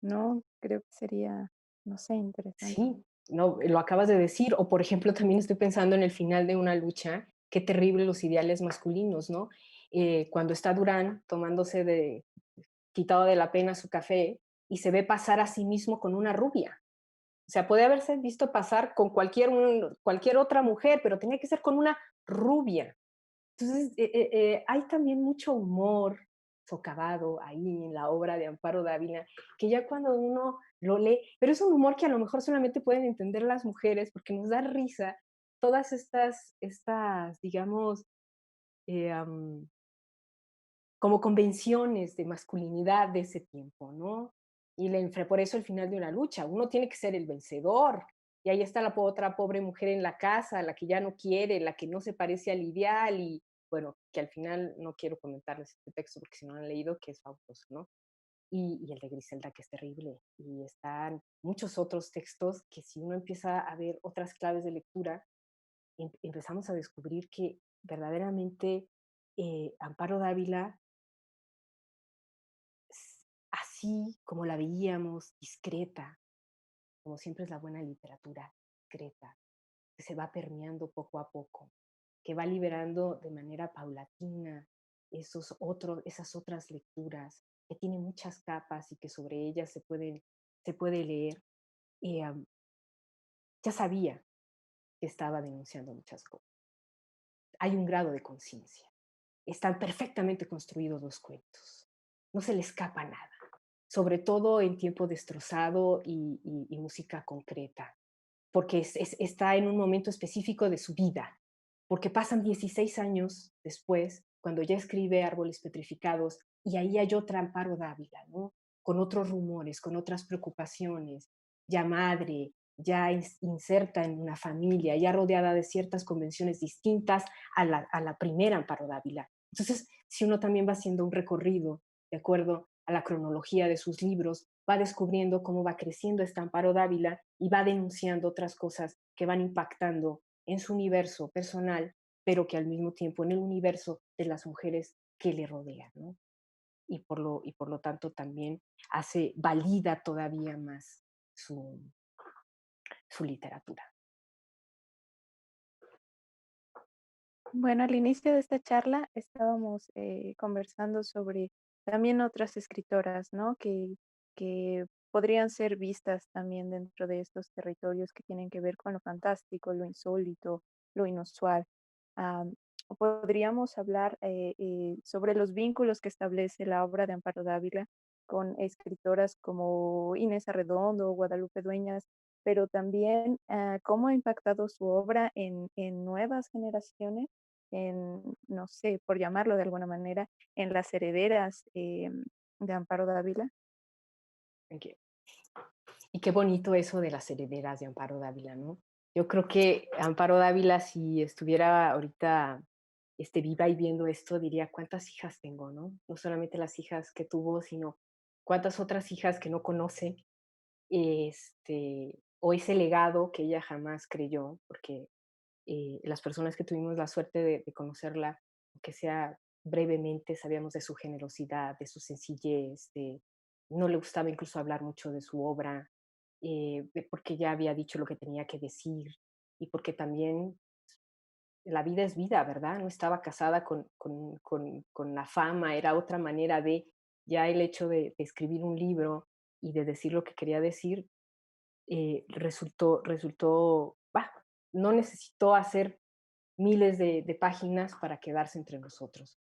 ¿no? Creo que sería, no sé, interesante. Sí, no, lo acabas de decir. O por ejemplo, también estoy pensando en el final de una lucha, qué terrible los ideales masculinos, ¿no? Cuando está Durán tomándose quitado de la pena su café y se ve pasar a sí mismo con una rubia. O sea, puede haberse visto pasar con cualquier otra mujer, pero tenía que ser con una rubia. Entonces, hay también mucho humor socavado ahí en la obra de Amparo Dávila, que ya cuando uno lo lee, pero es un humor que a lo mejor solamente pueden entender las mujeres, porque nos da risa todas digamos, eh, um, como convenciones de masculinidad de ese tiempo, ¿no? Por eso el final de una lucha, uno tiene que ser el vencedor. Y ahí está la otra pobre mujer en la casa, la que ya no quiere, la que no se parece al ideal y, bueno, que al final no quiero comentarles este texto porque si no lo han leído, que es fabuloso, ¿no? Y el de Griselda, que es terrible. Y están muchos otros textos que si uno empieza a ver otras claves de lectura, empezamos a descubrir que verdaderamente Amparo Dávila así como la veíamos, discreta, como siempre es la buena literatura, discreta, que se va permeando poco a poco, que va liberando de manera paulatina esas otras lecturas, que tiene muchas capas y que sobre ellas se puede leer. Y, ya sabía que estaba denunciando muchas cosas. Hay un grado de conciencia. Están perfectamente construidos los cuentos. No se le escapa nada, sobre todo en tiempo destrozado y música concreta, porque está en un momento específico de su vida, porque pasan 16 años después, cuando ya escribe Árboles Petrificados, y ahí hay otra Amparo Dávila, ¿no? Con otros rumores, con otras preocupaciones, ya madre, ya inserta en una familia, ya rodeada de ciertas convenciones distintas a la primera Amparo Dávila. Entonces, si uno también va haciendo un recorrido de acuerdo a la cronología de sus libros, va descubriendo cómo va creciendo esta Amparo Dávila y va denunciando otras cosas que van impactando en su universo personal, pero que al mismo tiempo en el universo de las mujeres que le rodean, ¿no? Y por lo tanto también valida todavía más su, su literatura. Bueno, al inicio de esta charla estábamos conversando sobre también otras escritoras, ¿no? Que podrían ser vistas también dentro de estos territorios que tienen que ver con lo fantástico, lo insólito, lo inusual. Am, Podríamos hablar sobre los vínculos que establece la obra de Amparo Dávila con escritoras como Inés Arredondo o Guadalupe Dueñas, pero también cómo ha impactado su obra en nuevas generaciones no sé, por llamarlo de alguna manera, en las herederas de Amparo Dávila. Ok. Y qué bonito eso de las herederas de Amparo Dávila, ¿no? Yo creo que Amparo Dávila, si estuviera ahorita viva y viendo esto, diría, ¿cuántas hijas tengo, no? No solamente las hijas que tuvo, sino cuántas otras hijas que no conoce, o ese legado que ella jamás creyó, porque las personas que tuvimos la suerte de conocerla, aunque sea brevemente, sabíamos de su generosidad, de su sencillez, no le gustaba incluso hablar mucho de su obra, porque ya había dicho lo que tenía que decir y porque también la vida es vida, ¿verdad? No estaba casada con la fama, era otra manera de, ya el hecho de escribir un libro y de decir lo que quería decir, bah, no necesitó hacer miles de páginas para quedarse entre nosotros.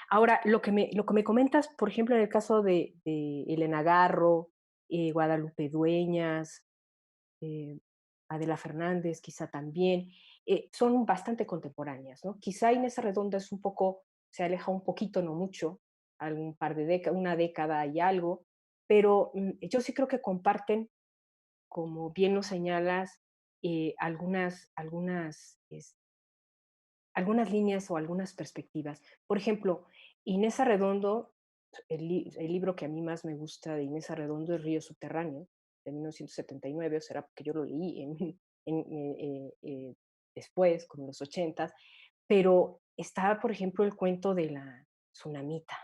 Ahora, lo que me comentas, por ejemplo, en el caso de Elena Garro, Guadalupe Dueñas, eh, Adela Fernández, quizá también, son bastante contemporáneas, ¿no? Quizá Inés Arredondo es un poco, se aleja un poquito, no mucho, algún par de décadas, una década y algo, pero yo sí creo que comparten, como bien lo señalas, algunas líneas o algunas perspectivas. Por ejemplo, Inés Arredondo, el libro que a mí más me gusta de Inés Arredondo es Río Subterráneo, de 1979, o será porque yo lo leí en, después, como en los 80, pero está, por ejemplo, el cuento de la tsunamita,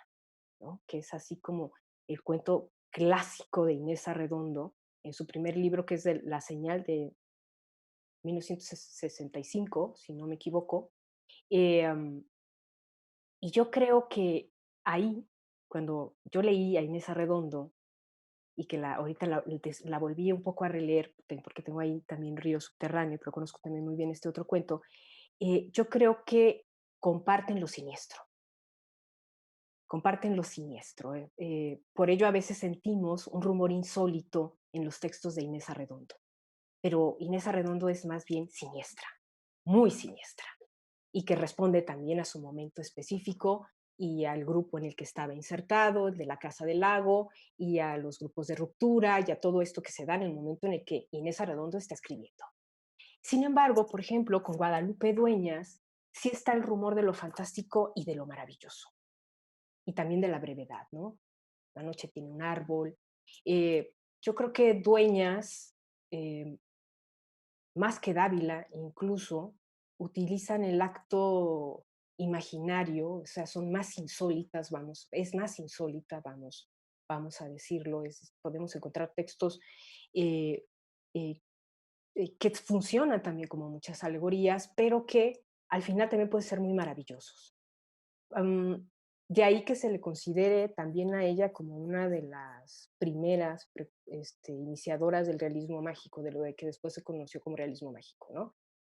¿no? Que es así como el cuento clásico de Inés Arredondo, en su primer libro, que es de La Señal de 1965, si no me equivoco. Em, y yo creo que ahí, cuando yo leí a Inés Arredondo y que ahorita la volví un poco a releer, porque tengo ahí también Río Subterráneo, pero conozco también muy bien este otro cuento, yo creo que comparten lo siniestro, comparten lo siniestro. Por ello a veces sentimos un rumor insólito en los textos de Inés Arredondo, pero Inés Arredondo es más bien siniestra, muy siniestra, y que responde también a su momento específico y al grupo en el que estaba insertado, de la Casa del Lago, y a los grupos de ruptura, y a todo esto que se da en el momento en el que Inés Arredondo está escribiendo. Sin embargo, por ejemplo, con Guadalupe Dueñas, sí está el rumor de lo fantástico y de lo maravilloso, y también de la brevedad, ¿no? La noche tiene un árbol. Yo creo que Dueñas, eh, más que Dávila incluso, utilizan el acto imaginario, o sea, son más insólitas, vamos, es más insólita, vamos a decirlo, podemos encontrar textos eh, eh, que funcionan también como muchas alegorías, pero que al final también pueden ser muy maravillosos. Am, de ahí que se le considere también a ella como una de las primeras iniciadoras del realismo mágico, de lo de que después se conoció como realismo mágico, ¿no?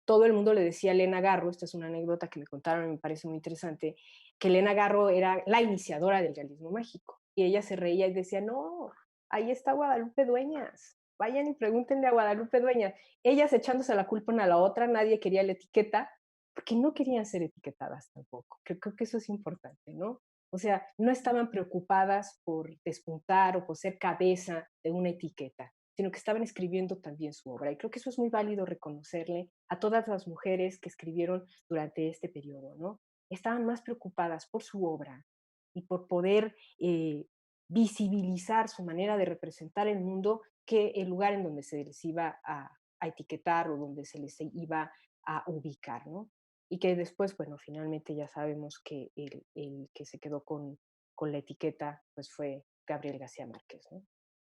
Todo el mundo le decía a Elena Garro, esta es una anécdota que me contaron y me parece muy interesante, que Elena Garro era la iniciadora del realismo mágico. Y ella se reía y decía, no, ahí está Guadalupe Dueñas, vayan y pregúntenle a Guadalupe Dueñas. Ellas echándose la culpa una a la otra, nadie quería la etiqueta, porque no querían ser etiquetadas tampoco. Creo que eso es importante, ¿no? O sea, no estaban preocupadas por despuntar o por ser cabeza de una etiqueta, sino que estaban escribiendo también su obra. Y creo que eso es muy válido reconocerle a todas las mujeres que escribieron durante este periodo, ¿no? Estaban más preocupadas por su obra y por poder visibilizar su manera de representar el mundo que el lugar en donde se les iba a etiquetar o donde se les iba a ubicar, ¿no? Y que después, bueno, finalmente ya sabemos que el que se quedó con la etiqueta pues fue Gabriel García Márquez, ¿no?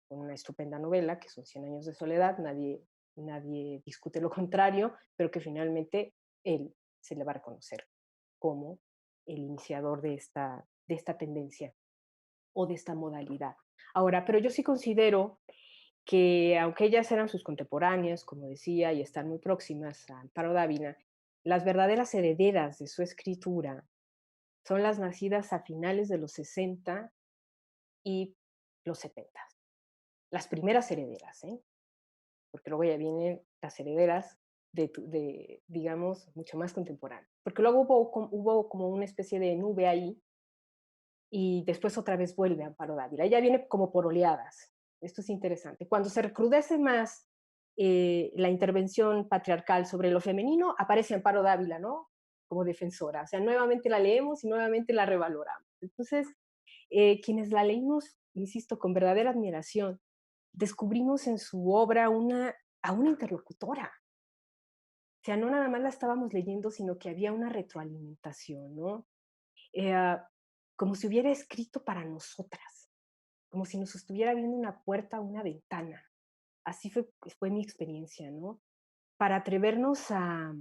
Con una estupenda novela que son Cien años de soledad, nadie discute lo contrario, pero que finalmente él se le va a reconocer como el iniciador de esta tendencia o de esta modalidad. Ahora, pero yo sí considero que aunque ellas eran sus contemporáneas, como decía, y están muy próximas a Amparo Dávila, las verdaderas herederas de su escritura son las nacidas a finales de los 60 y los 70. Las primeras herederas, ¿eh? Porque luego ya vienen las herederas digamos, mucho más contemporáneo. Porque luego hubo como una especie de nube ahí y después otra vez vuelve Amparo Dávila. Ella viene como por oleadas. Esto es interesante. Cuando se recrudece más la intervención patriarcal sobre lo femenino, aparece Amparo Dávila, ¿no? Como defensora. O sea, nuevamente la leemos y nuevamente la revaloramos. Entonces, quienes la leímos, insisto, con verdadera admiración, descubrimos en su obra a una interlocutora. O sea, no nada más la estábamos leyendo, sino que había una retroalimentación, ¿no? Eh, como si hubiera escrito para nosotras, como si nos estuviera viendo una puerta, una ventana. Así fue mi experiencia, ¿no? Para atrevernos a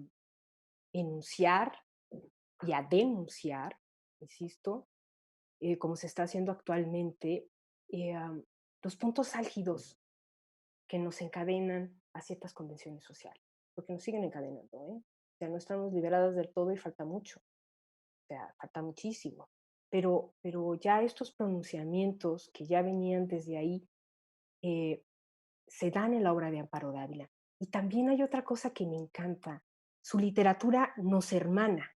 enunciar y a denunciar, insisto, como se está haciendo actualmente, los puntos álgidos que nos encadenan a ciertas convenciones sociales, porque nos siguen encadenando, ¿eh? O sea, no estamos liberadas del todo y falta mucho, o sea, falta muchísimo. Pero ya estos pronunciamientos que ya venían desde ahí eh, se dan en la obra de Amparo Dávila. Y también hay otra cosa que me encanta. Su literatura nos hermana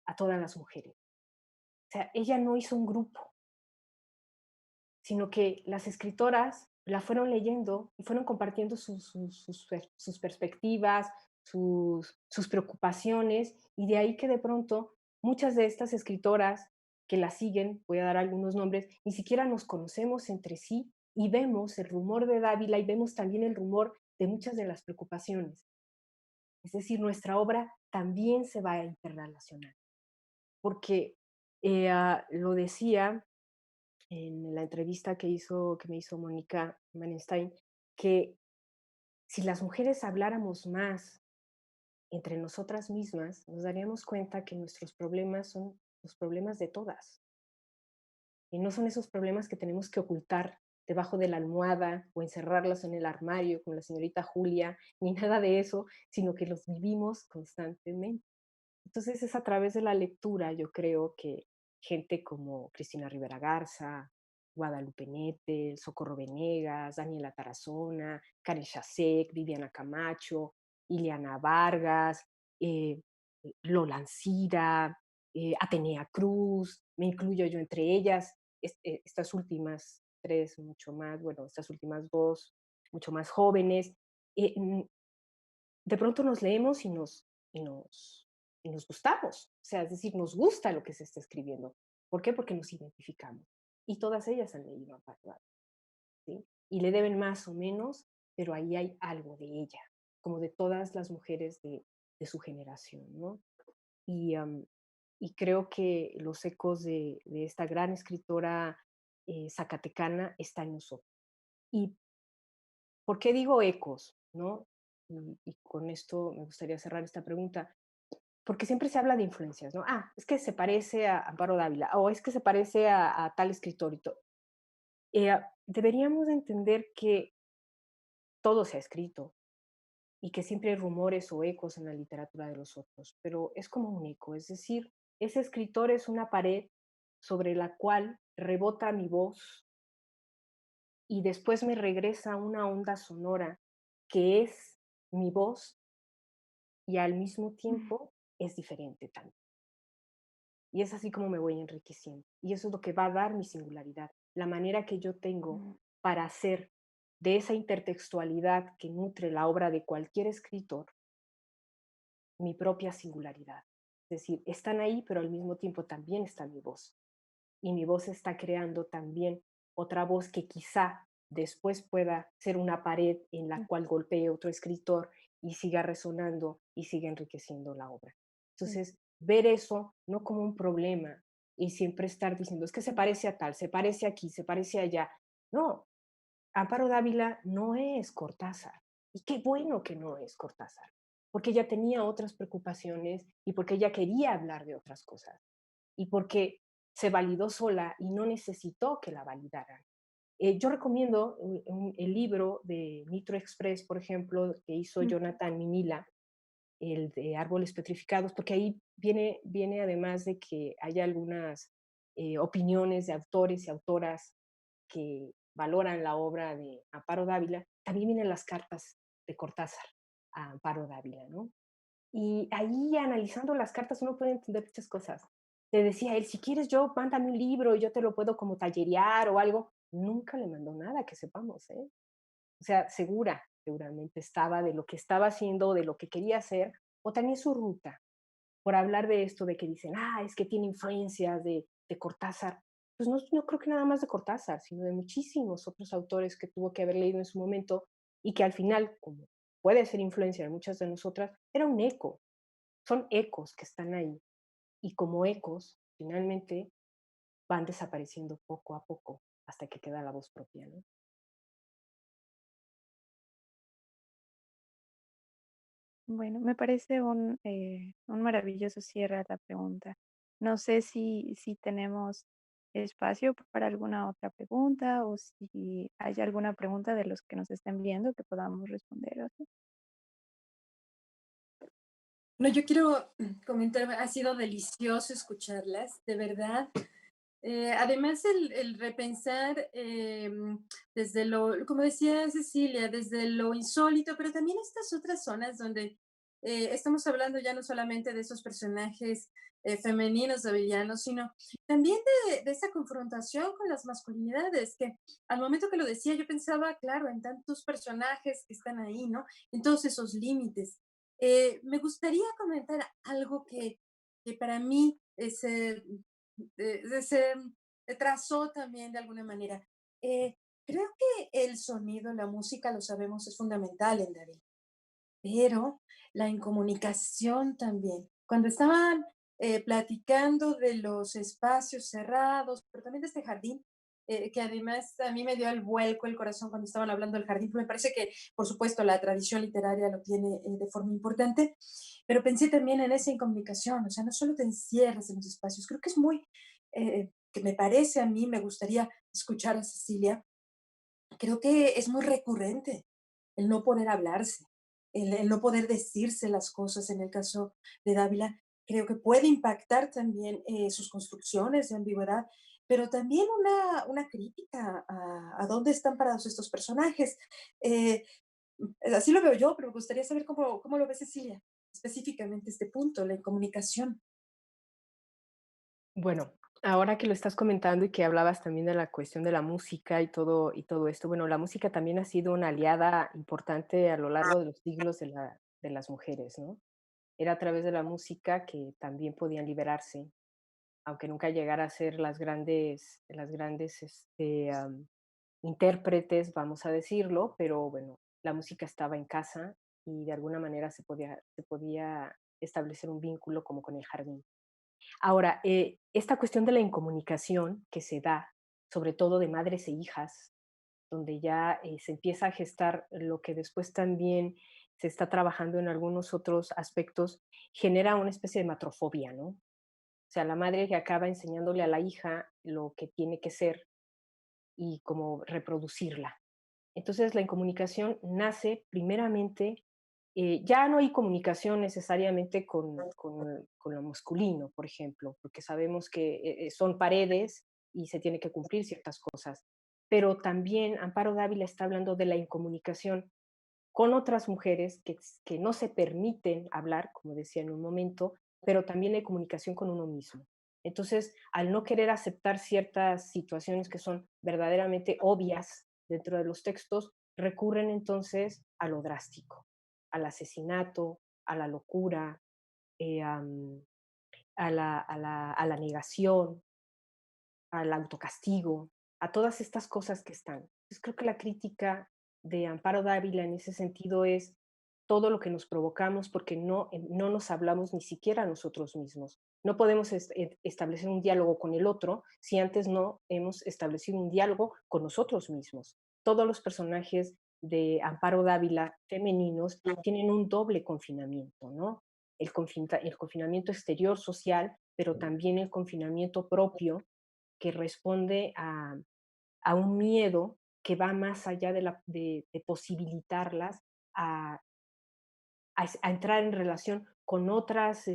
a todas las mujeres. O sea, ella no hizo un grupo, sino que las escritoras la fueron leyendo y fueron compartiendo sus perspectivas, sus preocupaciones, y de ahí que de pronto muchas de estas escritoras que la siguen, voy a dar algunos nombres, ni siquiera nos conocemos entre sí y vemos el rumor de Dávila y vemos también el rumor de muchas de las preocupaciones. Es decir, nuestra obra también se va a interrelacionar, porque lo decía en la entrevista que me hizo Mónica Manstein, que si las mujeres habláramos más entre nosotras mismas, nos daríamos cuenta que nuestros problemas son los problemas de todas. Y no son esos problemas que tenemos que ocultar debajo de la almohada o encerrarlos en el armario con la señorita Julia, ni nada de eso, sino que los vivimos constantemente. Entonces es a través de la lectura, yo creo que gente como Cristina Rivera Garza, Guadalupe Nettel, Socorro Venegas, Daniela Tarazona, Karen Chasek, Viviana Camacho, Ileana Vargas, eh, Lola Ancira, Atenea Cruz, me incluyo yo entre ellas, estas últimas tres mucho más, bueno, estas últimas dos mucho más jóvenes, de pronto nos leemos y nos, y nos gustamos, o sea, es decir, nos gusta lo que se está escribiendo. ¿Por qué? Porque nos identificamos. Y todas ellas han leído a Patti, ¿sí? Y le deben más o menos, pero ahí hay algo de ella, como de todas las mujeres de su generación, ¿no? Y, y creo que los ecos de esta gran escritora zacatecana están en nosotros. ¿Y por qué digo ecos? ¿No? Y con esto me gustaría cerrar esta pregunta, porque siempre se habla de influencias, ¿no? Ah, es que se parece a Amparo Dávila, o es que se parece a tal escritor y todo. Deberíamos entender que todo se ha escrito y que siempre hay rumores o ecos en la literatura de los otros, pero es como un eco, es decir, ese escritor es una pared sobre la cual rebota mi voz y después me regresa una onda sonora que es mi voz y al mismo tiempo es diferente también. Y es así como me voy enriqueciendo. Y eso es lo que va a dar mi singularidad, la manera que yo tengo para hacer de esa intertextualidad que nutre la obra de cualquier escritor mi propia singularidad. Es decir, están ahí, pero al mismo tiempo también está mi voz. Y mi voz está creando también otra voz que quizá después pueda ser una pared en la cual golpee otro escritor y siga resonando y siga enriqueciendo la obra. Entonces, ver eso no como un problema y siempre estar diciendo, es que se parece a tal, se parece aquí, se parece allá. No, Amparo Dávila no es Cortázar. Y qué bueno que no es Cortázar, porque ella tenía otras preocupaciones y porque ella quería hablar de otras cosas y porque se validó sola y no necesitó que la validaran. Yo recomiendo el libro de Nitro Express, por ejemplo, que hizo Jonathan Minila, el de Árboles Petrificados, porque ahí viene además de que hay algunas opiniones de autores y autoras que valoran la obra de Amparo Dávila, también vienen las cartas de Cortázar a Amparo Dávila, ¿no? Y ahí analizando las cartas uno puede entender muchas cosas. Te decía él, si quieres yo, mándame un libro y yo te lo puedo como tallerear o algo. Nunca le mandó nada, que sepamos, ¿eh? O sea, seguramente estaba de lo que estaba haciendo, de lo que quería hacer, o también su ruta, por hablar de esto, de que dicen, es que tiene influencias de Cortázar. Pues no, no creo que nada más de Cortázar, sino de muchísimos otros autores que tuvo que haber leído en su momento y que al final, como puede ser influencia de muchas de nosotras, era un eco, son ecos que están ahí y como ecos, finalmente van desapareciendo poco a poco hasta que queda la voz propia, ¿no? Bueno, me parece un maravilloso cierre a la pregunta. No sé si tenemos espacio para alguna otra pregunta o si hay alguna pregunta de los que nos estén viendo que podamos responder. ¿O sí? No, yo quiero comentar, ha sido delicioso escucharlas, de verdad. Además, el repensar desde lo, como decía Cecilia, desde lo insólito, pero también estas otras zonas donde estamos hablando ya no solamente de esos personajes femeninos de villanos, sino también de esa confrontación con las masculinidades, que al momento que lo decía yo pensaba, claro, en tantos personajes que están ahí, ¿no? En todos esos límites. Me gustaría comentar algo que para mí se trazó también de alguna manera. Creo que el sonido, la música, lo sabemos, es fundamental en David, pero la incomunicación también. Cuando estaban platicando de los espacios cerrados, pero también de este jardín, que además a mí me dio el vuelco el corazón cuando estaban hablando del jardín, porque me parece que, por supuesto, la tradición literaria lo tiene de forma importante, pero pensé también en esa incomunicación, o sea, no solo te encierras en los espacios, creo que es muy, que me parece a mí, me gustaría escuchar a Cecilia, creo que es muy recurrente el no poder hablarse, el no poder decirse las cosas en el caso de Dávila. Creo que puede impactar también sus construcciones de ambigüedad, pero también una crítica a dónde están parados estos personajes. Eh, Así lo veo yo, pero me gustaría saber cómo lo ve Cecilia, específicamente este punto, la incomunicación. Bueno, ahora que lo estás comentando y que hablabas también de la cuestión de la música y todo esto, bueno, la música también ha sido una aliada importante a lo largo de los siglos de las mujeres, ¿no? Era a través de la música que también podían liberarse, aunque nunca llegara a ser las grandes intérpretes, vamos a decirlo, pero bueno, la música estaba en casa y de alguna manera se podía establecer un vínculo como con el jardín. Ahora, esta cuestión de la incomunicación que se da, sobre todo de madres e hijas, donde ya se empieza a gestar lo que después también se está trabajando en algunos otros aspectos, genera una especie de matrofobia, ¿no? O sea, la madre que acaba enseñándole a la hija lo que tiene que ser y cómo reproducirla. Entonces, la incomunicación nace primeramente, ya no hay comunicación necesariamente con lo masculino, por ejemplo, porque sabemos que son paredes y se tiene que cumplir ciertas cosas. Pero también Amparo Dávila está hablando de la incomunicación con otras mujeres que no se permiten hablar, como decía en un momento, pero también la comunicación con uno mismo. Entonces, al no querer aceptar ciertas situaciones que son verdaderamente obvias dentro de los textos, recurren entonces a lo drástico, al asesinato, a la locura, a la negación, al autocastigo, a todas estas cosas que están. Entonces, creo que la crítica de Amparo Dávila en ese sentido es todo lo que nos provocamos porque no nos hablamos ni siquiera a nosotros mismos. No podemos establecer un diálogo con el otro si antes no hemos establecido un diálogo con nosotros mismos. Todos los personajes de Amparo Dávila femeninos tienen un doble confinamiento, ¿no? El confinamiento exterior social, pero también el confinamiento propio que responde a un miedo que va más allá de posibilitarlas a, a entrar en relación con otras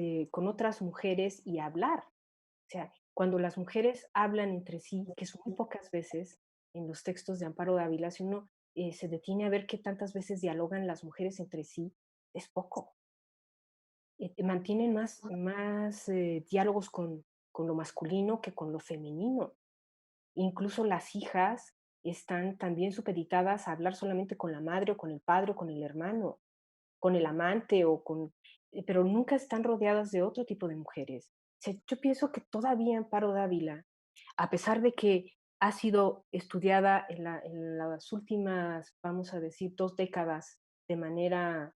mujeres y hablar. O sea, cuando las mujeres hablan entre sí, que son muy pocas veces en los textos de Amparo Dávila, si uno se detiene a ver qué tantas veces dialogan las mujeres entre sí, es poco. Mantienen más diálogos con lo masculino que con lo femenino. Incluso las hijas están también supeditadas a hablar solamente con la madre o con el padre o con el hermano, con el amante pero nunca están rodeadas de otro tipo de mujeres. O sea, yo pienso que todavía Amparo Dávila, a pesar de que ha sido estudiada en las últimas, vamos a decir, 2 décadas de manera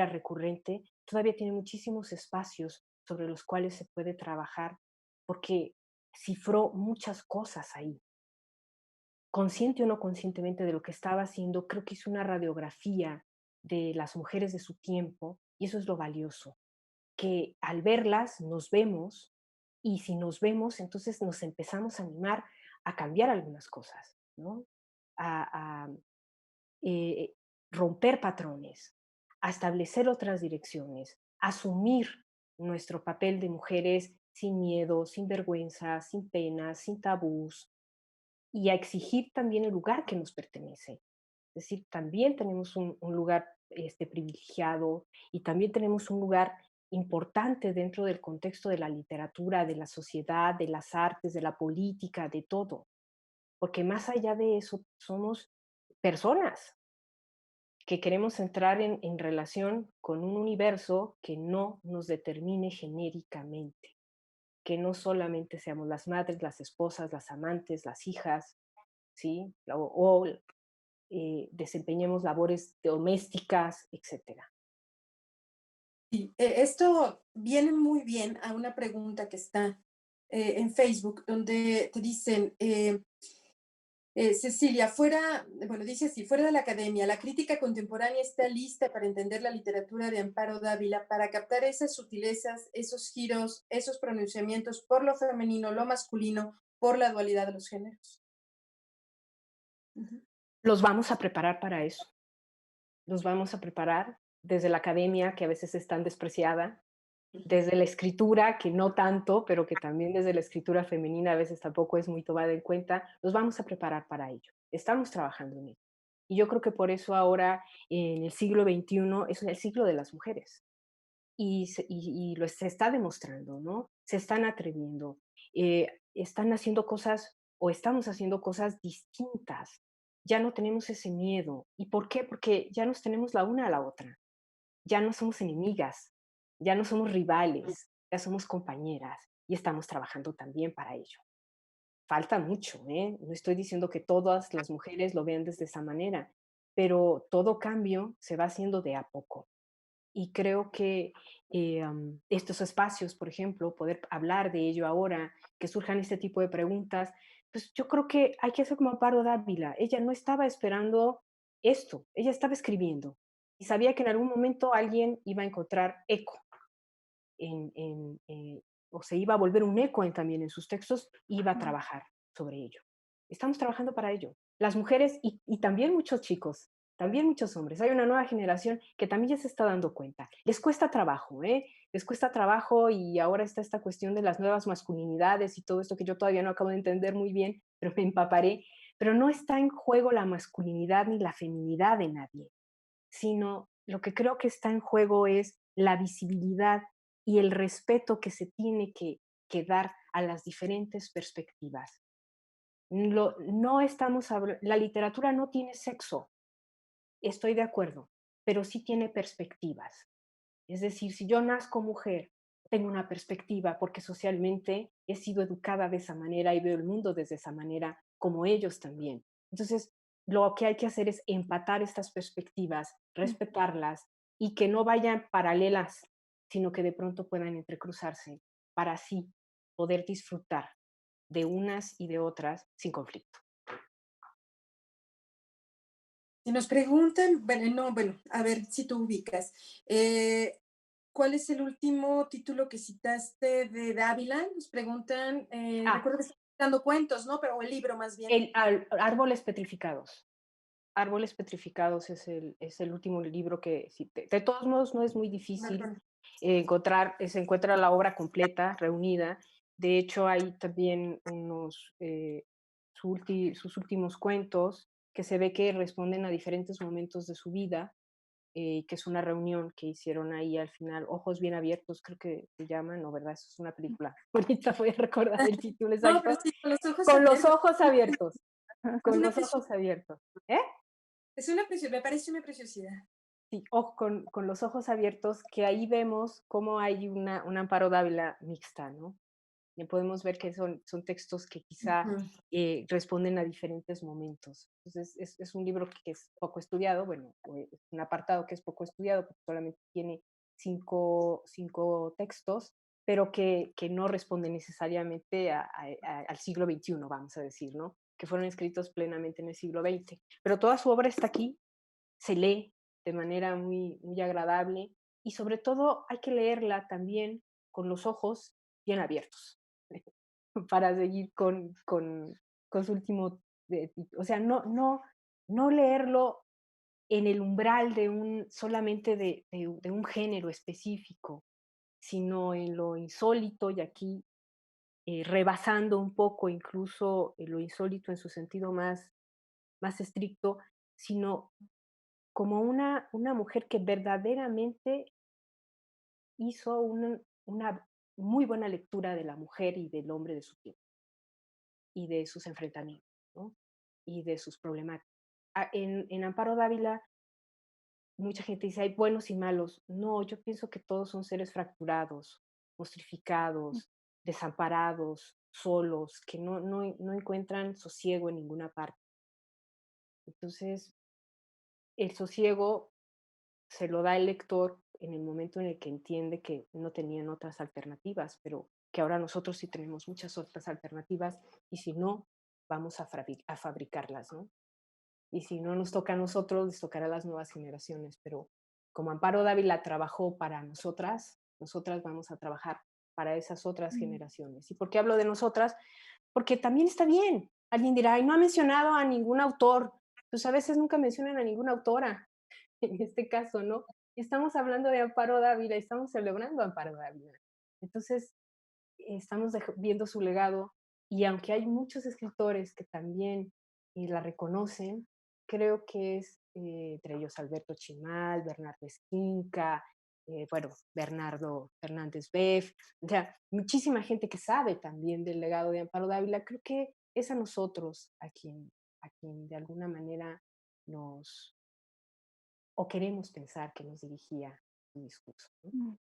recurrente, todavía tiene muchísimos espacios sobre los cuales se puede trabajar, porque cifró muchas cosas ahí, consciente o no conscientemente de lo que estaba haciendo. Creo que hizo una radiografía de las mujeres de su tiempo, y eso es lo valioso, que al verlas nos vemos, y si nos vemos, entonces nos empezamos a animar a cambiar algunas cosas, ¿no? A eh, romper patrones, a establecer otras direcciones, a asumir nuestro papel de mujeres sin miedo, sin vergüenza, sin penas, sin tabús, y a exigir también el lugar que nos pertenece. Es decir, también tenemos un lugar privilegiado, y también tenemos un lugar importante dentro del contexto de la literatura, de la sociedad, de las artes, de la política, de todo. Porque más allá de eso, somos personas que queremos entrar en relación con un universo que no nos determine genéricamente, que no solamente seamos las madres, las esposas, las amantes, las hijas, ¿sí? Desempeñemos labores domésticas, etcétera. Y, esto viene muy bien a una pregunta que está en Facebook, donde te dicen, Cecilia, bueno, dice así, fuera de la academia, la crítica contemporánea está lista para entender la literatura de Amparo Dávila, para captar esas sutilezas, esos giros, esos pronunciamientos por lo femenino, lo masculino, por la dualidad de los géneros. Ujú. Los vamos a preparar para eso. Los vamos a preparar desde la academia, que a veces es tan despreciada, desde la escritura, que no tanto, pero que también desde la escritura femenina a veces tampoco es muy tomada en cuenta. Los vamos a preparar para ello. Estamos trabajando en ello. Y yo creo que por eso ahora, en el siglo XXI, es el siglo de las mujeres. Se está demostrando, ¿no? Se están atreviendo, están haciendo cosas, o estamos haciendo cosas distintas. Ya no tenemos ese miedo. ¿Y por qué? Porque ya nos tenemos la una a la otra. Ya no somos enemigas, ya no somos rivales, ya somos compañeras, y estamos trabajando también para ello. Falta mucho, ¿eh? No estoy diciendo que todas las mujeres lo vean desde esa manera, pero todo cambio se va haciendo de a poco. Y creo que estos espacios, por ejemplo, poder hablar de ello ahora, que surjan este tipo de preguntas, pues yo creo que hay que hacer como Amparo Dávila. Ella no estaba esperando esto, ella estaba escribiendo, y sabía que en algún momento alguien iba a encontrar eco en, en, eh, o se iba a volver un eco también en sus textos, y iba a trabajar sobre ello. Estamos trabajando para ello. Las mujeres y también muchos chicos, también muchos hombres. Hay una nueva generación que también ya se está dando cuenta. Les cuesta trabajo, ¿eh? Les cuesta trabajo, y ahora está esta cuestión de las nuevas masculinidades y todo esto que yo todavía no acabo de entender muy bien, pero me empaparé. Pero no está en juego la masculinidad ni la feminidad de nadie, sino lo que creo que está en juego es la visibilidad y el respeto que se tiene que dar a las diferentes perspectivas. No estamos la literatura no tiene sexo, estoy de acuerdo, pero sí tiene perspectivas. Es decir, si yo nazco mujer, tengo una perspectiva porque socialmente he sido educada de esa manera y veo el mundo desde esa manera, como ellos también. Entonces, lo que hay que hacer es empatar estas perspectivas, respetarlas, y que no vayan paralelas, sino que de pronto puedan entrecruzarse para así poder disfrutar de unas y de otras sin conflicto. Si nos preguntan, bueno, no, bueno, a ver si tú ubicas. ¿Cuál es el último título que citaste de Dávila? Nos preguntan, Ah, recuerdo que estás dando cuentos, ¿no? Pero o el libro más bien. árboles petrificados. Árboles petrificados es el último libro que cité. De todos modos, no es muy difícil Perdón. encontrar, se encuentra la obra completa, reunida. De hecho, hay también sus últimos cuentos, que se ve que responden a diferentes momentos de su vida. que es una reunión que hicieron ahí al final, Ojos Bien Abiertos, creo que se llama, ¿no? ¿Verdad? Eso es una película. Ahorita voy a recordar el título No, pero exacto. sí, con los ojos Con los abiertos. ojos abiertos, Es con una los preciosidad. ojos abiertos. ¿Eh? Me parece una preciosidad. Sí, con los ojos abiertos, que ahí vemos cómo hay una Amparo Dávila mixta, ¿no? Y podemos ver que son textos que quizá Ujú. responden a diferentes momentos. Entonces, es un libro que es poco estudiado, bueno, es un apartado que es poco estudiado, porque solamente tiene cinco textos, pero que no responden necesariamente al siglo XXI, vamos a decir, ¿no? Que fueron escritos plenamente en el siglo XX. Pero toda su obra está aquí, se lee de manera muy, muy agradable y sobre todo hay que leerla también con los ojos bien abiertos para seguir con su último, o sea, no leerlo en el umbral solamente de un género específico, sino en lo insólito y aquí rebasando un poco incluso lo insólito en su sentido más estricto, sino como una mujer que verdaderamente hizo una muy buena lectura de la mujer y del hombre de su tiempo, y de sus enfrentamientos, ¿no? Y de sus problemáticas. En Amparo Dávila, mucha gente dice: "Hay buenos y malos". No, yo pienso que todos son seres fracturados, ostrificados, desamparados, solos, que no encuentran sosiego en ninguna parte. Entonces, el sosiego se lo da el lector en el momento en el que entiende que no tenían otras alternativas, pero que ahora nosotros sí tenemos muchas otras alternativas y si no, vamos a fabricarlas, ¿no? Y si no nos toca a nosotros, les tocará a las nuevas generaciones, pero como Amparo Dávila trabajó para nosotras, nosotras vamos a trabajar para esas otras Mm. generaciones. ¿Y por qué hablo de nosotras? Porque también está bien. Alguien dirá, y no ha mencionado a ningún autor. Pues a veces nunca mencionan a ninguna autora. En este caso, ¿no? Estamos hablando de Amparo Dávila, estamos celebrando a Amparo Dávila. Entonces, estamos viendo su legado y aunque hay muchos escritores que también la reconocen, creo que es entre ellos Alberto Chimal, Bernardo Esquinca, bueno, Bernardo Fernández Beff, o sea, muchísima gente que sabe también del legado de Amparo Dávila, creo que es a nosotros a quien de alguna manera nos, o queremos pensar que nos dirigía su discurso, ¿no? Mm.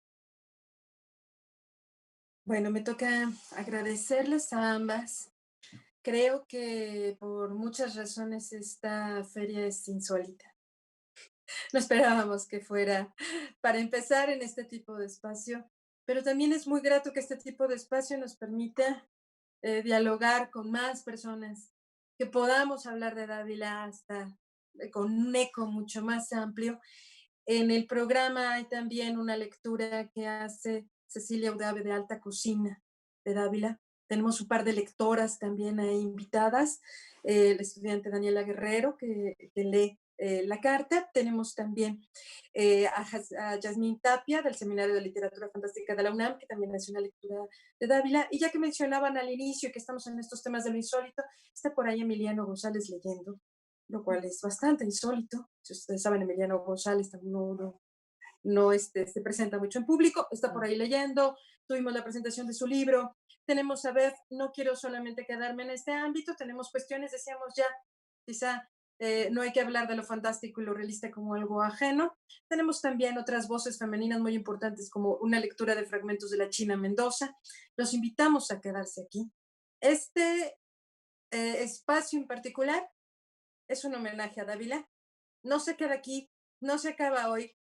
Bueno, me toca agradecerles a ambas. Creo que por muchas razones esta feria es insólita. No esperábamos que fuera para empezar en este tipo de espacio, pero también es muy grato que este tipo de espacio nos permita dialogar con más personas, que podamos hablar de Dávila hasta con un eco mucho más amplio. En el programa hay también una lectura que hace Cecilia Udave de Alta Cocina de Dávila. Tenemos un par de lectoras también ahí invitadas, el estudiante Daniela Guerrero que lee la carta. Tenemos también a Yasmín Tapia del Seminario de Literatura Fantástica de la UNAM, que también hace una lectura de Dávila. Y ya que mencionaban al inicio que estamos en estos temas de lo insólito, está por ahí Emiliano González leyendo, lo cual es bastante insólito. Si ustedes saben, Emiliano González no se presenta mucho en público, está por ahí leyendo, tuvimos la presentación de su libro, tenemos a ver, no quiero solamente quedarme en este ámbito, tenemos cuestiones, decíamos ya, quizá no hay que hablar de lo fantástico y lo realista como algo ajeno. Tenemos también otras voces femeninas muy importantes como una lectura de fragmentos de la China Mendoza. Los invitamos a quedarse aquí. Este espacio en particular es un homenaje a Dávila. No se queda aquí, no se acaba hoy.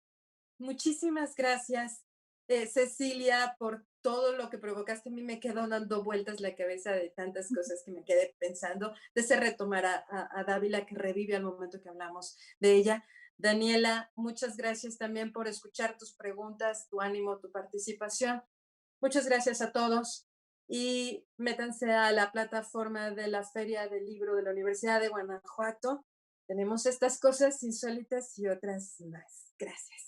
Muchísimas gracias, Cecilia, por todo lo que provocaste. A mí me quedó dando vueltas la cabeza de tantas cosas que me quedé pensando. Deseo retomar a Dávila, que revive al momento que hablamos de ella. Daniela, muchas gracias también por escuchar tus preguntas, tu ánimo, tu participación. Muchas gracias a todos y métanse a la plataforma de la Feria del Libro de la Universidad de Guanajuato. Tenemos estas cosas insólitas y otras más. Gracias.